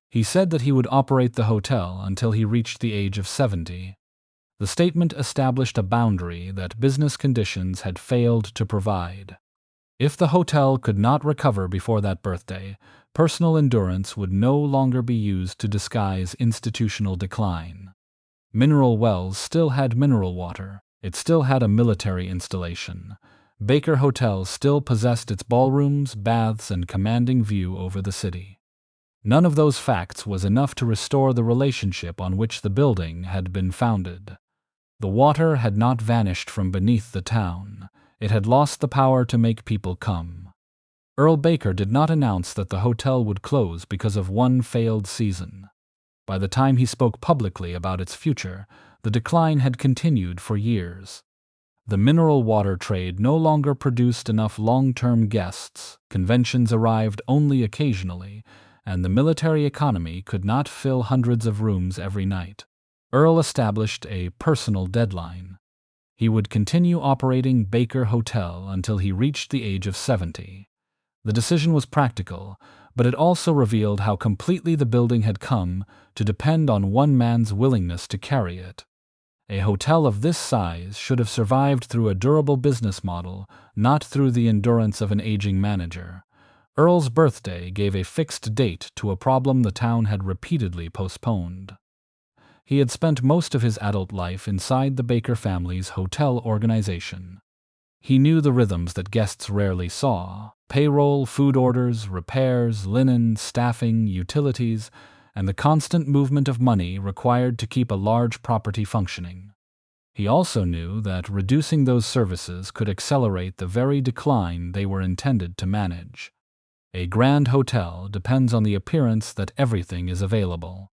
He said that he would operate the hotel until he reached the age of 70. The statement established a boundary that business conditions had failed to provide. If the hotel could not recover before that birthday, personal endurance would no longer be used to disguise institutional decline. Mineral wells still had mineral water. It still had a military installation. Baker Hotel still possessed its ballrooms, baths, and commanding view over the city. None of those facts was enough to restore the relationship on which the building had been founded. The water had not vanished from beneath the town. It had lost the power to make people come. Earl Baker did not announce that the hotel would close because of one failed season. By the time he spoke publicly about its future, the decline had continued for years. The mineral water trade no longer produced enough long-term guests, conventions arrived only occasionally, and the military economy could not fill hundreds of rooms every night. Earl established a personal deadline. He would continue operating Baker Hotel until he reached the age of 70. The decision was practical, but it also revealed how completely the building had come to depend on one man's willingness to carry it. A hotel of this size should have survived through a durable business model, not through the endurance of an aging manager. Earl's birthday gave a fixed date to a problem the town had repeatedly postponed. He had spent most of his adult life inside the Baker family's hotel organization. He knew the rhythms that guests rarely saw: payroll, food orders, repairs, linen, staffing, utilities, and the constant movement of money required to keep a large property functioning. He also knew that reducing those services could accelerate the very decline they were intended to manage. A grand hotel depends on the appearance that everything is available.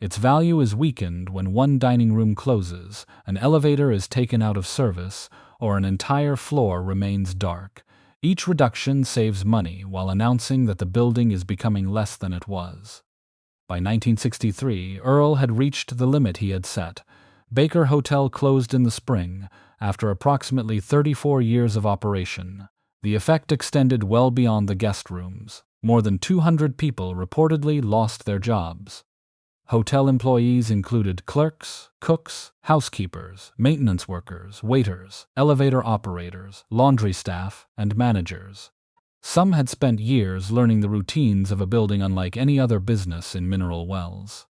Its value is weakened when one dining room closes, an elevator is taken out of service, or an entire floor remains dark. Each reduction saves money while announcing that the building is becoming less than it was. By 1963, Earl had reached the limit he had set. Baker Hotel closed in the spring, after approximately 34 years of operation. The effect extended well beyond the guest rooms. More than 200 people reportedly lost their jobs. Hotel employees included clerks, cooks, housekeepers, maintenance workers, waiters, elevator operators, laundry staff, and managers. Some had spent years learning the routines of a building unlike any other business in Mineral Wells.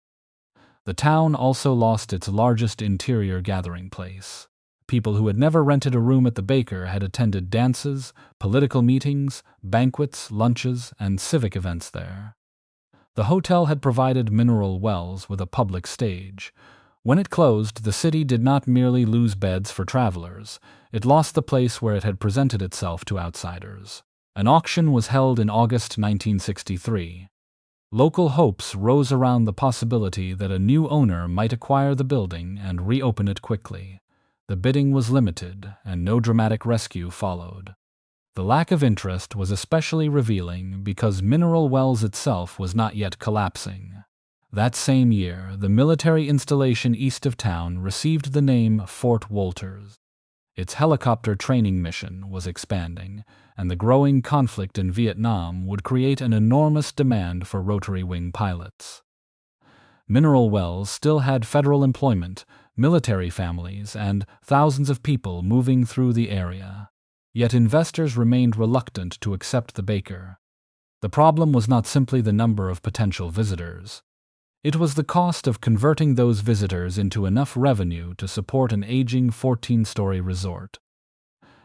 The town also lost its largest interior gathering place. People who had never rented a room at the Baker had attended dances, political meetings, banquets, lunches, and civic events there. The hotel had provided Mineral Wells with a public stage. When it closed, the city did not merely lose beds for travelers. It lost the place where it had presented itself to outsiders. An auction was held in August 1963. Local hopes rose around the possibility that a new owner might acquire the building and reopen it quickly. The bidding was limited, and no dramatic rescue followed. The lack of interest was especially revealing because Mineral Wells itself was not yet collapsing. That same year, the military installation east of town received the name Fort Wolters. Its helicopter training mission was expanding, and the growing conflict in Vietnam would create an enormous demand for rotary wing pilots. Mineral Wells still had federal employment, military families, and thousands of people moving through the area. Yet investors remained reluctant to accept the Baker. The problem was not simply the number of potential visitors. It was the cost of converting those visitors into enough revenue to support an aging 14-story resort.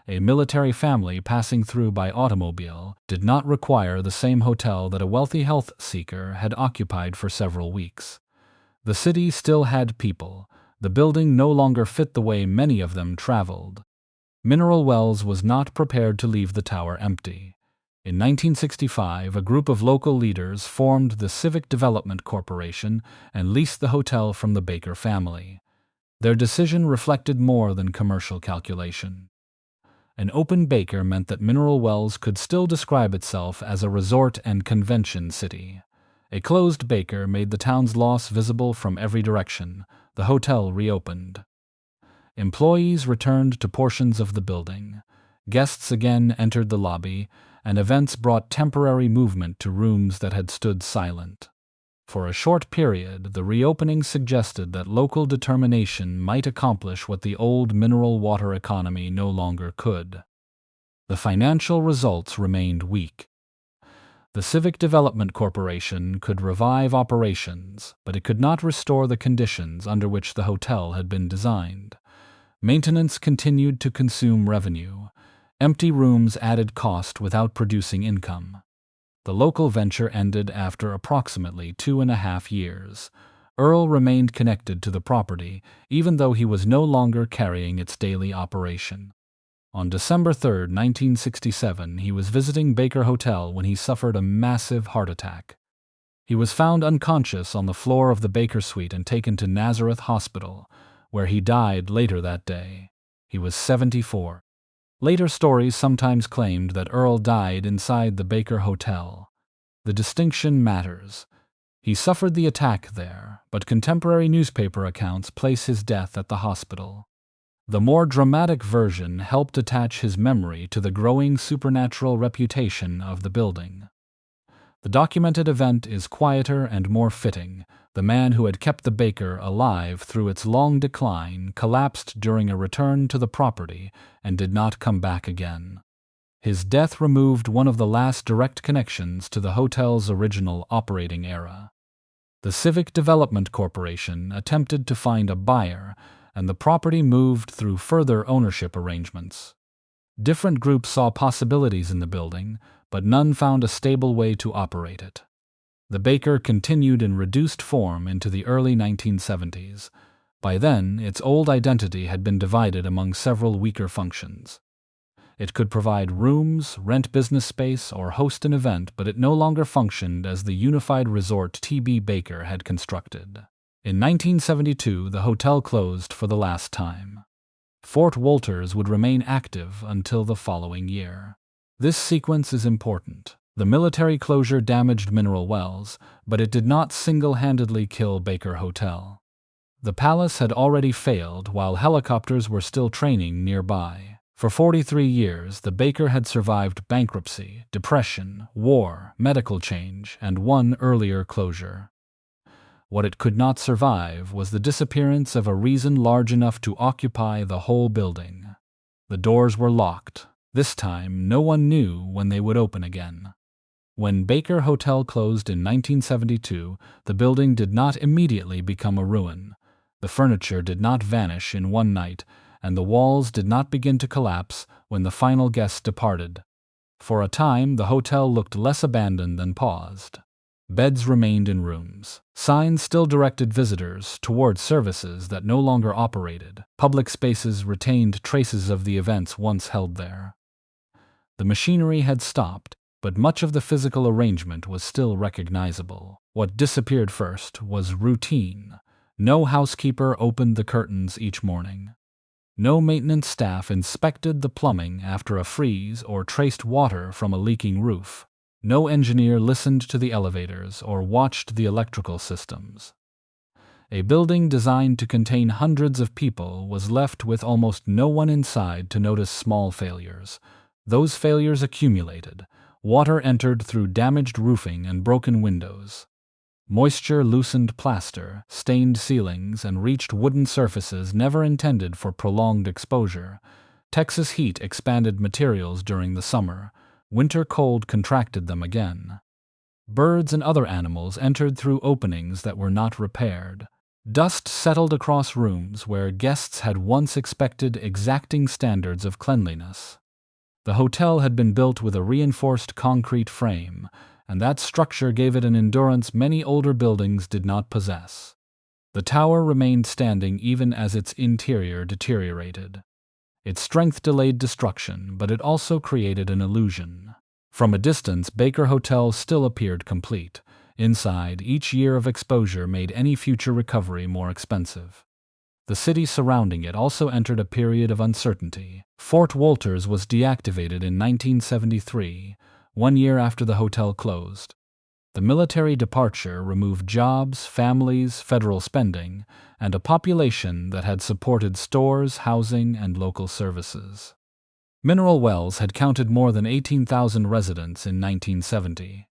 A military family passing through by automobile did not require the same hotel that a wealthy health seeker had occupied for several weeks. The city still had people. The building no longer fit the way many of them traveled. Mineral Wells was not prepared to leave the tower empty. In 1965, a group of local leaders formed the Civic Development Corporation and leased the hotel from the Baker family. Their decision reflected more than commercial calculation. An open Baker meant that Mineral Wells could still describe itself as a resort and convention city. A closed Baker made the town's loss visible from every direction. The hotel reopened. Employees returned to portions of the building. Guests again entered the lobby, and events brought temporary movement to rooms that had stood silent. For a short period, the reopening suggested that local determination might accomplish what the old mineral water economy no longer could. The financial results remained weak. The Civic Development Corporation could revive operations, but it could not restore the conditions under which the hotel had been designed. Maintenance continued to consume revenue. Empty rooms added cost without producing income. The local venture ended after approximately 2.5 years. Earl remained connected to the property, even though he was no longer carrying its daily operation. On December 3, 1967, he was visiting Baker Hotel when he suffered a massive heart attack. He was found unconscious on the floor of the Baker Suite and taken to Nazareth Hospital, where he died later that day. He was 74. Later stories sometimes claimed that Earl died inside the Baker Hotel. The distinction matters. He suffered the attack there, but contemporary newspaper accounts place his death at the hospital. The more dramatic version helped attach his memory to the growing supernatural reputation of the building. The documented event is quieter and more fitting. The man who had kept the Baker alive through its long decline collapsed during a return to the property and did not come back again. His death removed one of the last direct connections to the hotel's original operating era. The Civic Development Corporation attempted to find a buyer, and the property moved through further ownership arrangements. Different groups saw possibilities in the building, but none found a stable way to operate it. The Baker continued in reduced form into the early 1970s. By then, its old identity had been divided among several weaker functions. It could provide rooms, rent business space, or host an event, but it no longer functioned as the unified resort T.B. Baker had constructed. In 1972, the hotel closed for the last time. Fort Wolters would remain active until the following year. This sequence is important. The military closure damaged Mineral Wells, but it did not single-handedly kill Baker Hotel. The palace had already failed while helicopters were still training nearby. For 43 years, the Baker had survived bankruptcy, depression, war, medical change, and one earlier closure. What it could not survive was the disappearance of a reason large enough to occupy the whole building. The doors were locked. This time, no one knew when they would open again. When Baker Hotel closed in 1972, the building did not immediately become a ruin. The furniture did not vanish in one night, and the walls did not begin to collapse when the final guests departed. For a time, the hotel looked less abandoned than paused. Beds remained in rooms. Signs still directed visitors toward services that no longer operated. Public spaces retained traces of the events once held there. The machinery had stopped, but much of the physical arrangement was still recognizable. What disappeared first was routine. No housekeeper opened the curtains each morning. No maintenance staff inspected the plumbing after a freeze or traced water from a leaking roof. No engineer listened to the elevators or watched the electrical systems. A building designed to contain hundreds of people was left with almost no one inside to notice small failures. Those failures accumulated. Water entered through damaged roofing and broken windows. Moisture loosened plaster, stained ceilings, and reached wooden surfaces never intended for prolonged exposure. Texas heat expanded materials during the summer. Winter cold contracted them again. Birds and other animals entered through openings that were not repaired. Dust settled across rooms where guests had once expected exacting standards of cleanliness. The hotel had been built with a reinforced concrete frame, and that structure gave it an endurance many older buildings did not possess. The tower remained standing even as its interior deteriorated. Its strength delayed destruction, but it also created an illusion. From a distance, Baker Hotel still appeared complete. Inside, each year of exposure made any future recovery more expensive. The city surrounding it also entered a period of uncertainty. Fort Wolters was deactivated in 1973, 1 year after the hotel closed. The military departure removed jobs, families, federal spending, and a population that had supported stores, housing, and local services. Mineral Wells had counted more than 18,000 residents in 1970.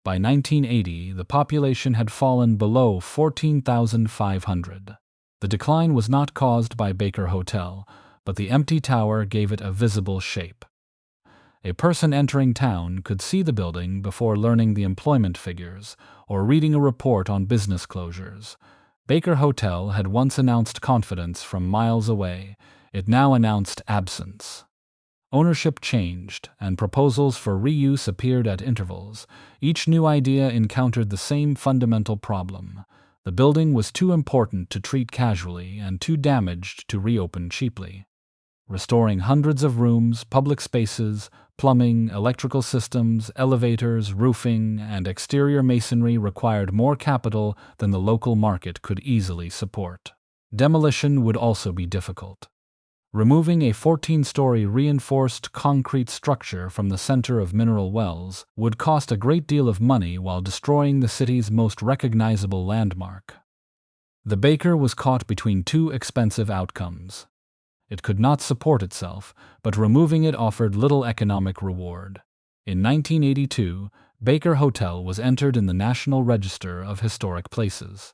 By 1980, the population had fallen below 14,500. The decline was not caused by Baker Hotel, but the empty tower gave it a visible shape. A person entering town could see the building before learning the employment figures or reading a report on business closures. Baker Hotel had once announced confidence from miles away. It now announced absence. Ownership changed, and proposals for reuse appeared at intervals. Each new idea encountered the same fundamental problem. The building was too important to treat casually and too damaged to reopen cheaply. Restoring hundreds of rooms, public spaces, plumbing, electrical systems, elevators, roofing, and exterior masonry required more capital than the local market could easily support. Demolition would also be difficult. Removing a 14-story reinforced concrete structure from the center of Mineral Wells would cost a great deal of money while destroying the city's most recognizable landmark. The Baker was caught between two expensive outcomes. It could not support itself, but removing it offered little economic reward. In 1982, Baker Hotel was entered in the National Register of Historic Places.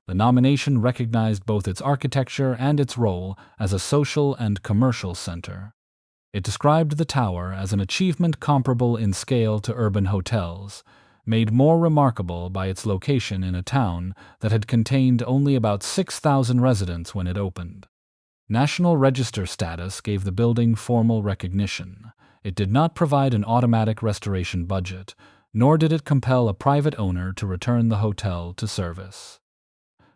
The nomination recognized both its architecture and its role as a social and commercial center. It described the tower as an achievement comparable in scale to urban hotels, made more remarkable by its location in a town that had contained only about 6,000 residents when it opened. National Register status gave the building formal recognition. It did not provide an automatic restoration budget, nor did it compel a private owner to return the hotel to service.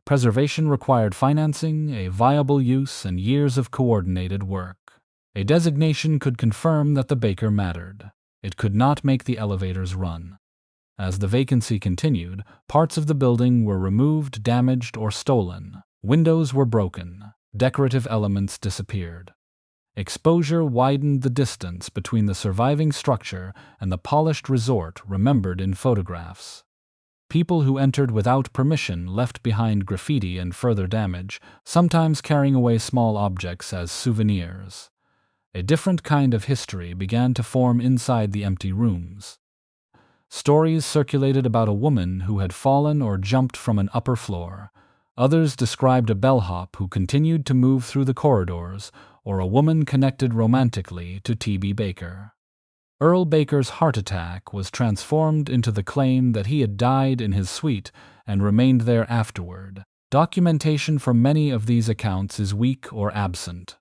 Preservation required financing, a viable use, and years of coordinated work. A designation could confirm that the Baker mattered. It could not make the elevators run. As the vacancy continued, parts of the building were removed, damaged, or stolen. Windows were broken. Decorative elements disappeared. Exposure widened the distance between the surviving structure and the polished resort remembered in photographs. People who entered without permission left behind graffiti and further damage, sometimes carrying away small objects as souvenirs. A different kind of history began to form inside the empty rooms. Stories circulated about a woman who had fallen or jumped from an upper floor. Others described a bellhop who continued to move through the corridors, or a woman connected romantically to T.B. Baker. Earl Baker's heart attack was transformed into the claim that he had died in his suite and remained there afterward. Documentation for many of these accounts is weak or absent.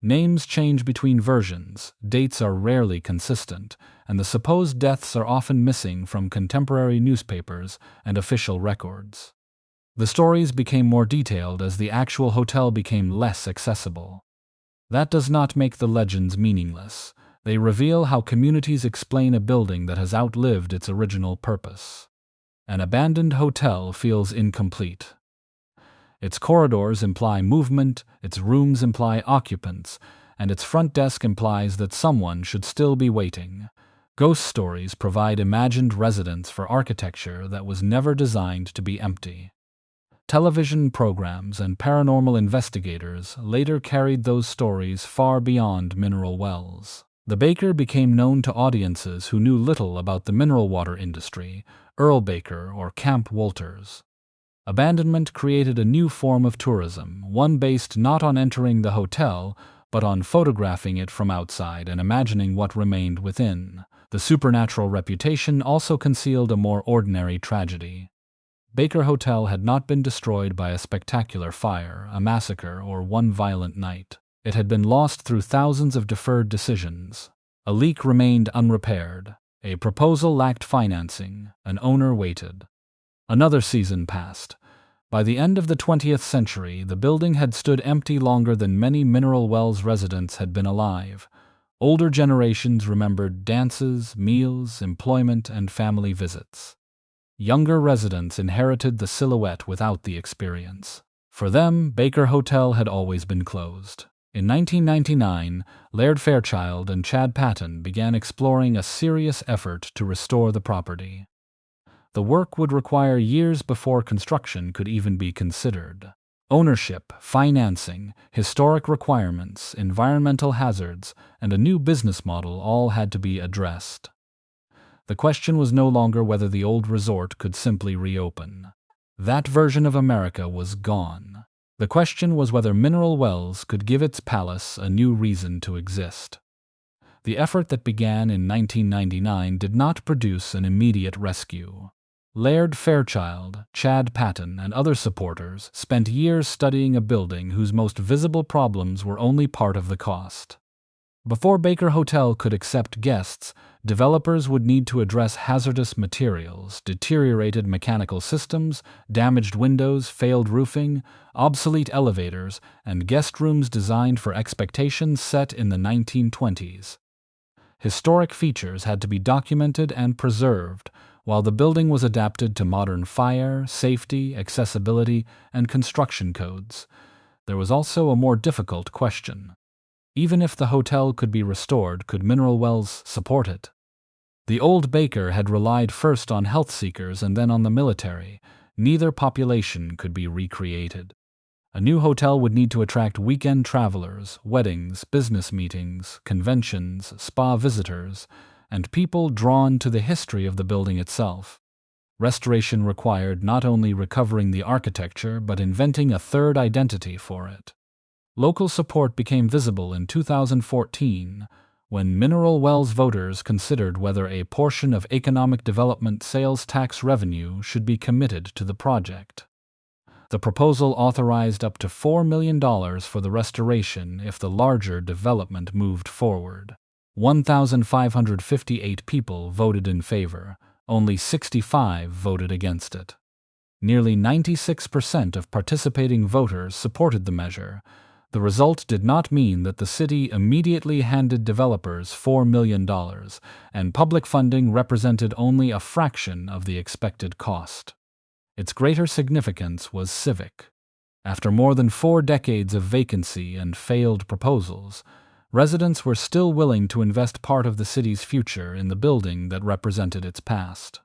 Names change between versions, dates are rarely consistent, and the supposed deaths are often missing from contemporary newspapers and official records. The stories became more detailed as the actual hotel became less accessible. That does not make the legends meaningless. They reveal how communities explain a building that has outlived its original purpose. An abandoned hotel feels incomplete. Its corridors imply movement, its rooms imply occupants, and its front desk implies that someone should still be waiting. Ghost stories provide imagined residence for architecture that was never designed to be empty. Television programs and paranormal investigators later carried those stories far beyond mineral wells. The Baker became known to audiences who knew little about the mineral water industry, Earl Baker or Camp Wolters. Abandonment created a new form of tourism, one based not on entering the hotel, but on photographing it from outside and imagining what remained within. The supernatural reputation also concealed a more ordinary tragedy. Baker Hotel had not been destroyed by a spectacular fire, a massacre, or one violent night. It had been lost through thousands of deferred decisions. A leak remained unrepaired. A proposal lacked financing. An owner waited. Another season passed. By the end of the 20th century, the building had stood empty longer than many Mineral Wells residents had been alive. Older generations remembered dances, meals, employment, and family visits. Younger residents inherited the silhouette without the experience. For them, Baker Hotel had always been closed. In 1999, Laird Fairchild and Chad Patton began exploring a serious effort to restore the property. The work would require years before construction could even be considered. Ownership, financing, historic requirements, environmental hazards, and a new business model all had to be addressed. The question was no longer whether the old resort could simply reopen. That version of America was gone. The question was whether Mineral Wells could give its palace a new reason to exist. The effort that began in 1999 did not produce an immediate rescue. Laird Fairchild, Chad Patton, and other supporters spent years studying a building whose most visible problems were only part of the cost. Before Baker Hotel could accept guests, developers would need to address hazardous materials, deteriorated mechanical systems, damaged windows, failed roofing, obsolete elevators, and guest rooms designed for expectations set in the 1920s. Historic features had to be documented and preserved, while the building was adapted to modern fire, safety, accessibility, and construction codes. There was also a more difficult question. Even if the hotel could be restored, could Mineral Wells support it? The old Baker had relied first on health seekers and then on the military. Neither population could be recreated. A new hotel would need to attract weekend travelers, weddings, business meetings, conventions, spa visitors, and people drawn to the history of the building itself. Restoration required not only recovering the architecture, but inventing a third identity for it. Local support became visible in 2014. when Mineral Wells voters considered whether a portion of economic development sales tax revenue should be committed to the project. The proposal authorized up to $4 million for the restoration if the larger development moved forward. 1,558 people voted in favor, only 65 voted against it. Nearly 96% of participating voters supported the measure. The result did not mean that the city immediately handed developers $4 million, and public funding represented only a fraction of the expected cost. Its greater significance was civic. After more than 4 decades of vacancy and failed proposals, residents were still willing to invest part of the city's future in the building that represented its past.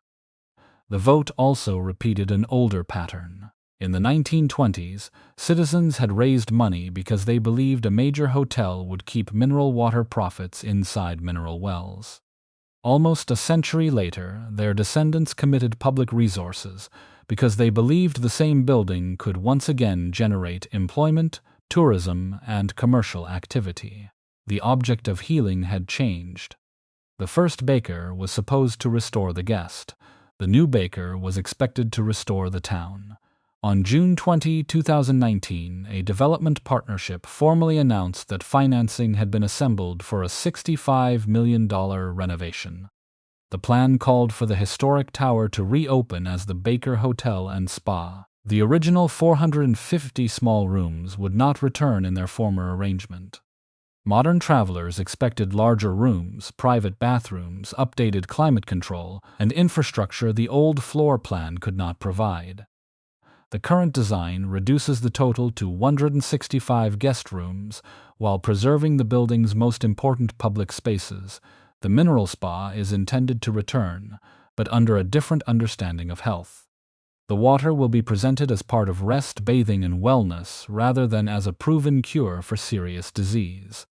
The vote also repeated an older pattern. In the 1920s, citizens had raised money because they believed a major hotel would keep mineral water profits inside mineral wells. Almost a century later, their descendants committed public resources because they believed the same building could once again generate employment, tourism, and commercial activity. The object of healing had changed. The first baker was supposed to restore the guest. The new baker was expected to restore the town. On June 20, 2019, a development partnership formally announced that financing had been assembled for a $65 million renovation. The plan called for the historic tower to reopen as the Baker Hotel and Spa. The original 450 small rooms would not return in their former arrangement. Modern travelers expected larger rooms, private bathrooms, updated climate control, and infrastructure the old floor plan could not provide. The current design reduces the total to 165 guest rooms while preserving the building's most important public spaces. The mineral spa is intended to return, but under a different understanding of health. The water will be presented as part of rest, bathing, and wellness rather than as a proven cure for serious disease.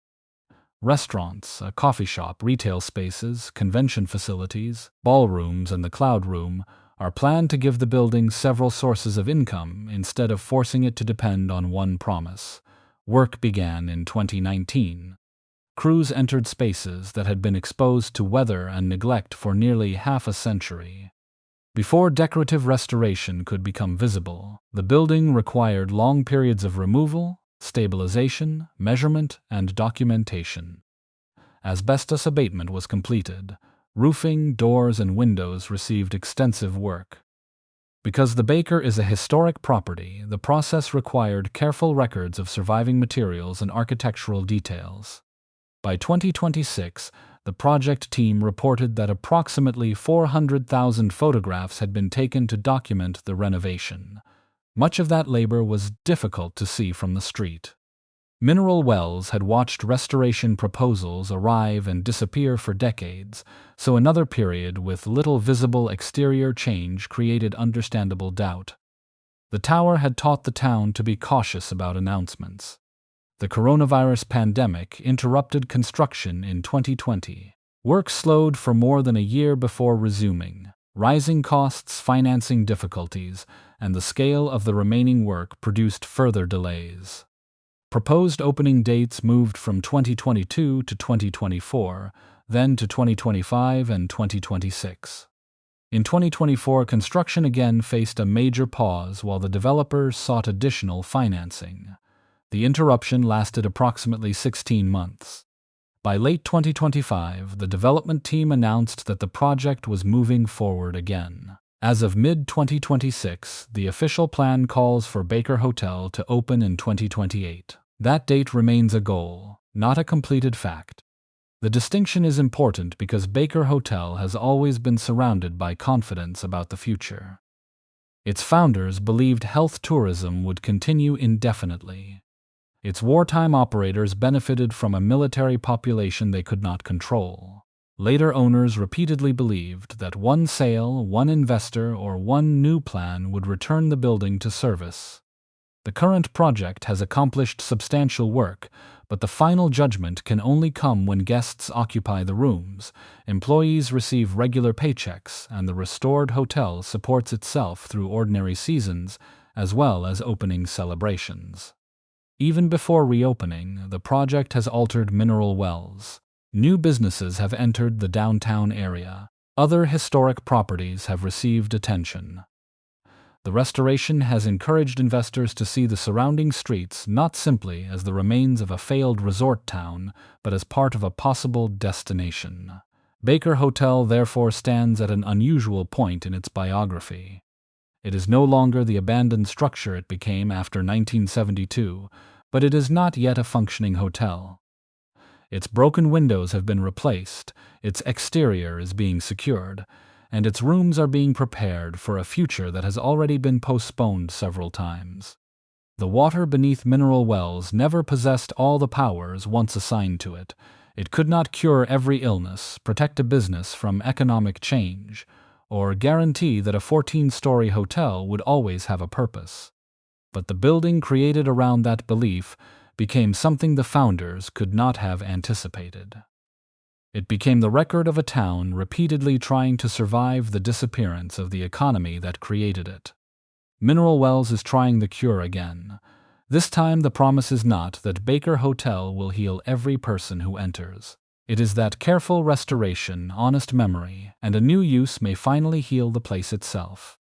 Restaurants, a coffee shop, retail spaces, convention facilities, ballrooms, and the cloud room are planned to give the building several sources of income instead of forcing it to depend on one promise. Work began in 2019. Crews entered spaces that had been exposed to weather and neglect for nearly half a century. Before decorative restoration could become visible, the building required long periods of removal, stabilization, measurement, and documentation. Asbestos abatement was completed. Roofing, doors, and windows received extensive work. Because the Baker is a historic property, the process required careful records of surviving materials and architectural details. By 2026, the project team reported that approximately 400,000 photographs had been taken to document the renovation. Much of that labor was difficult to see from the street. Mineral Wells had watched restoration proposals arrive and disappear for decades, so another period with little visible exterior change created understandable doubt. The tower had taught the town to be cautious about announcements. The coronavirus pandemic interrupted construction in 2020. Work slowed for more than a year before resuming. Rising costs, financing difficulties, and the scale of the remaining work produced further delays. Proposed opening dates moved from 2022 to 2024, then to 2025 and 2026. In 2024, construction again faced a major pause while the developers sought additional financing. The interruption lasted approximately 16 months. By late 2025, the development team announced that the project was moving forward again. As of mid-2026, the official plan calls for Baker Hotel to open in 2028. That date remains a goal, not a completed fact. The distinction is important because Baker Hotel has always been surrounded by confidence about the future. Its founders believed health tourism would continue indefinitely. Its wartime operators benefited from a military population they could not control. Later owners repeatedly believed that one sale, one investor, or one new plan would return the building to service. The current project has accomplished substantial work, but the final judgment can only come when guests occupy the rooms, employees receive regular paychecks, and the restored hotel supports itself through ordinary seasons as well as opening celebrations. Even before reopening, the project has altered Mineral Wells. New businesses have entered the downtown area. Other historic properties have received attention. The restoration has encouraged investors to see the surrounding streets not simply as the remains of a failed resort town, but as part of a possible destination. Baker Hotel therefore stands at an unusual point in its biography. It is no longer the abandoned structure it became after 1972, but it is not yet a functioning hotel. Its broken windows have been replaced, its exterior is being secured, and its rooms are being prepared for a future that has already been postponed several times. The water beneath mineral wells never possessed all the powers once assigned to it. It could not cure every illness, protect a business from economic change, or guarantee that a 14-story hotel would always have a purpose. But the building created around that belief became something the founders could not have anticipated. It became the record of a town repeatedly trying to survive the disappearance of the economy that created it. Mineral Wells is trying the cure again. This time the promise is not that Baker Hotel will heal every person who enters. It is that careful restoration, honest memory, and a new use may finally heal the place itself.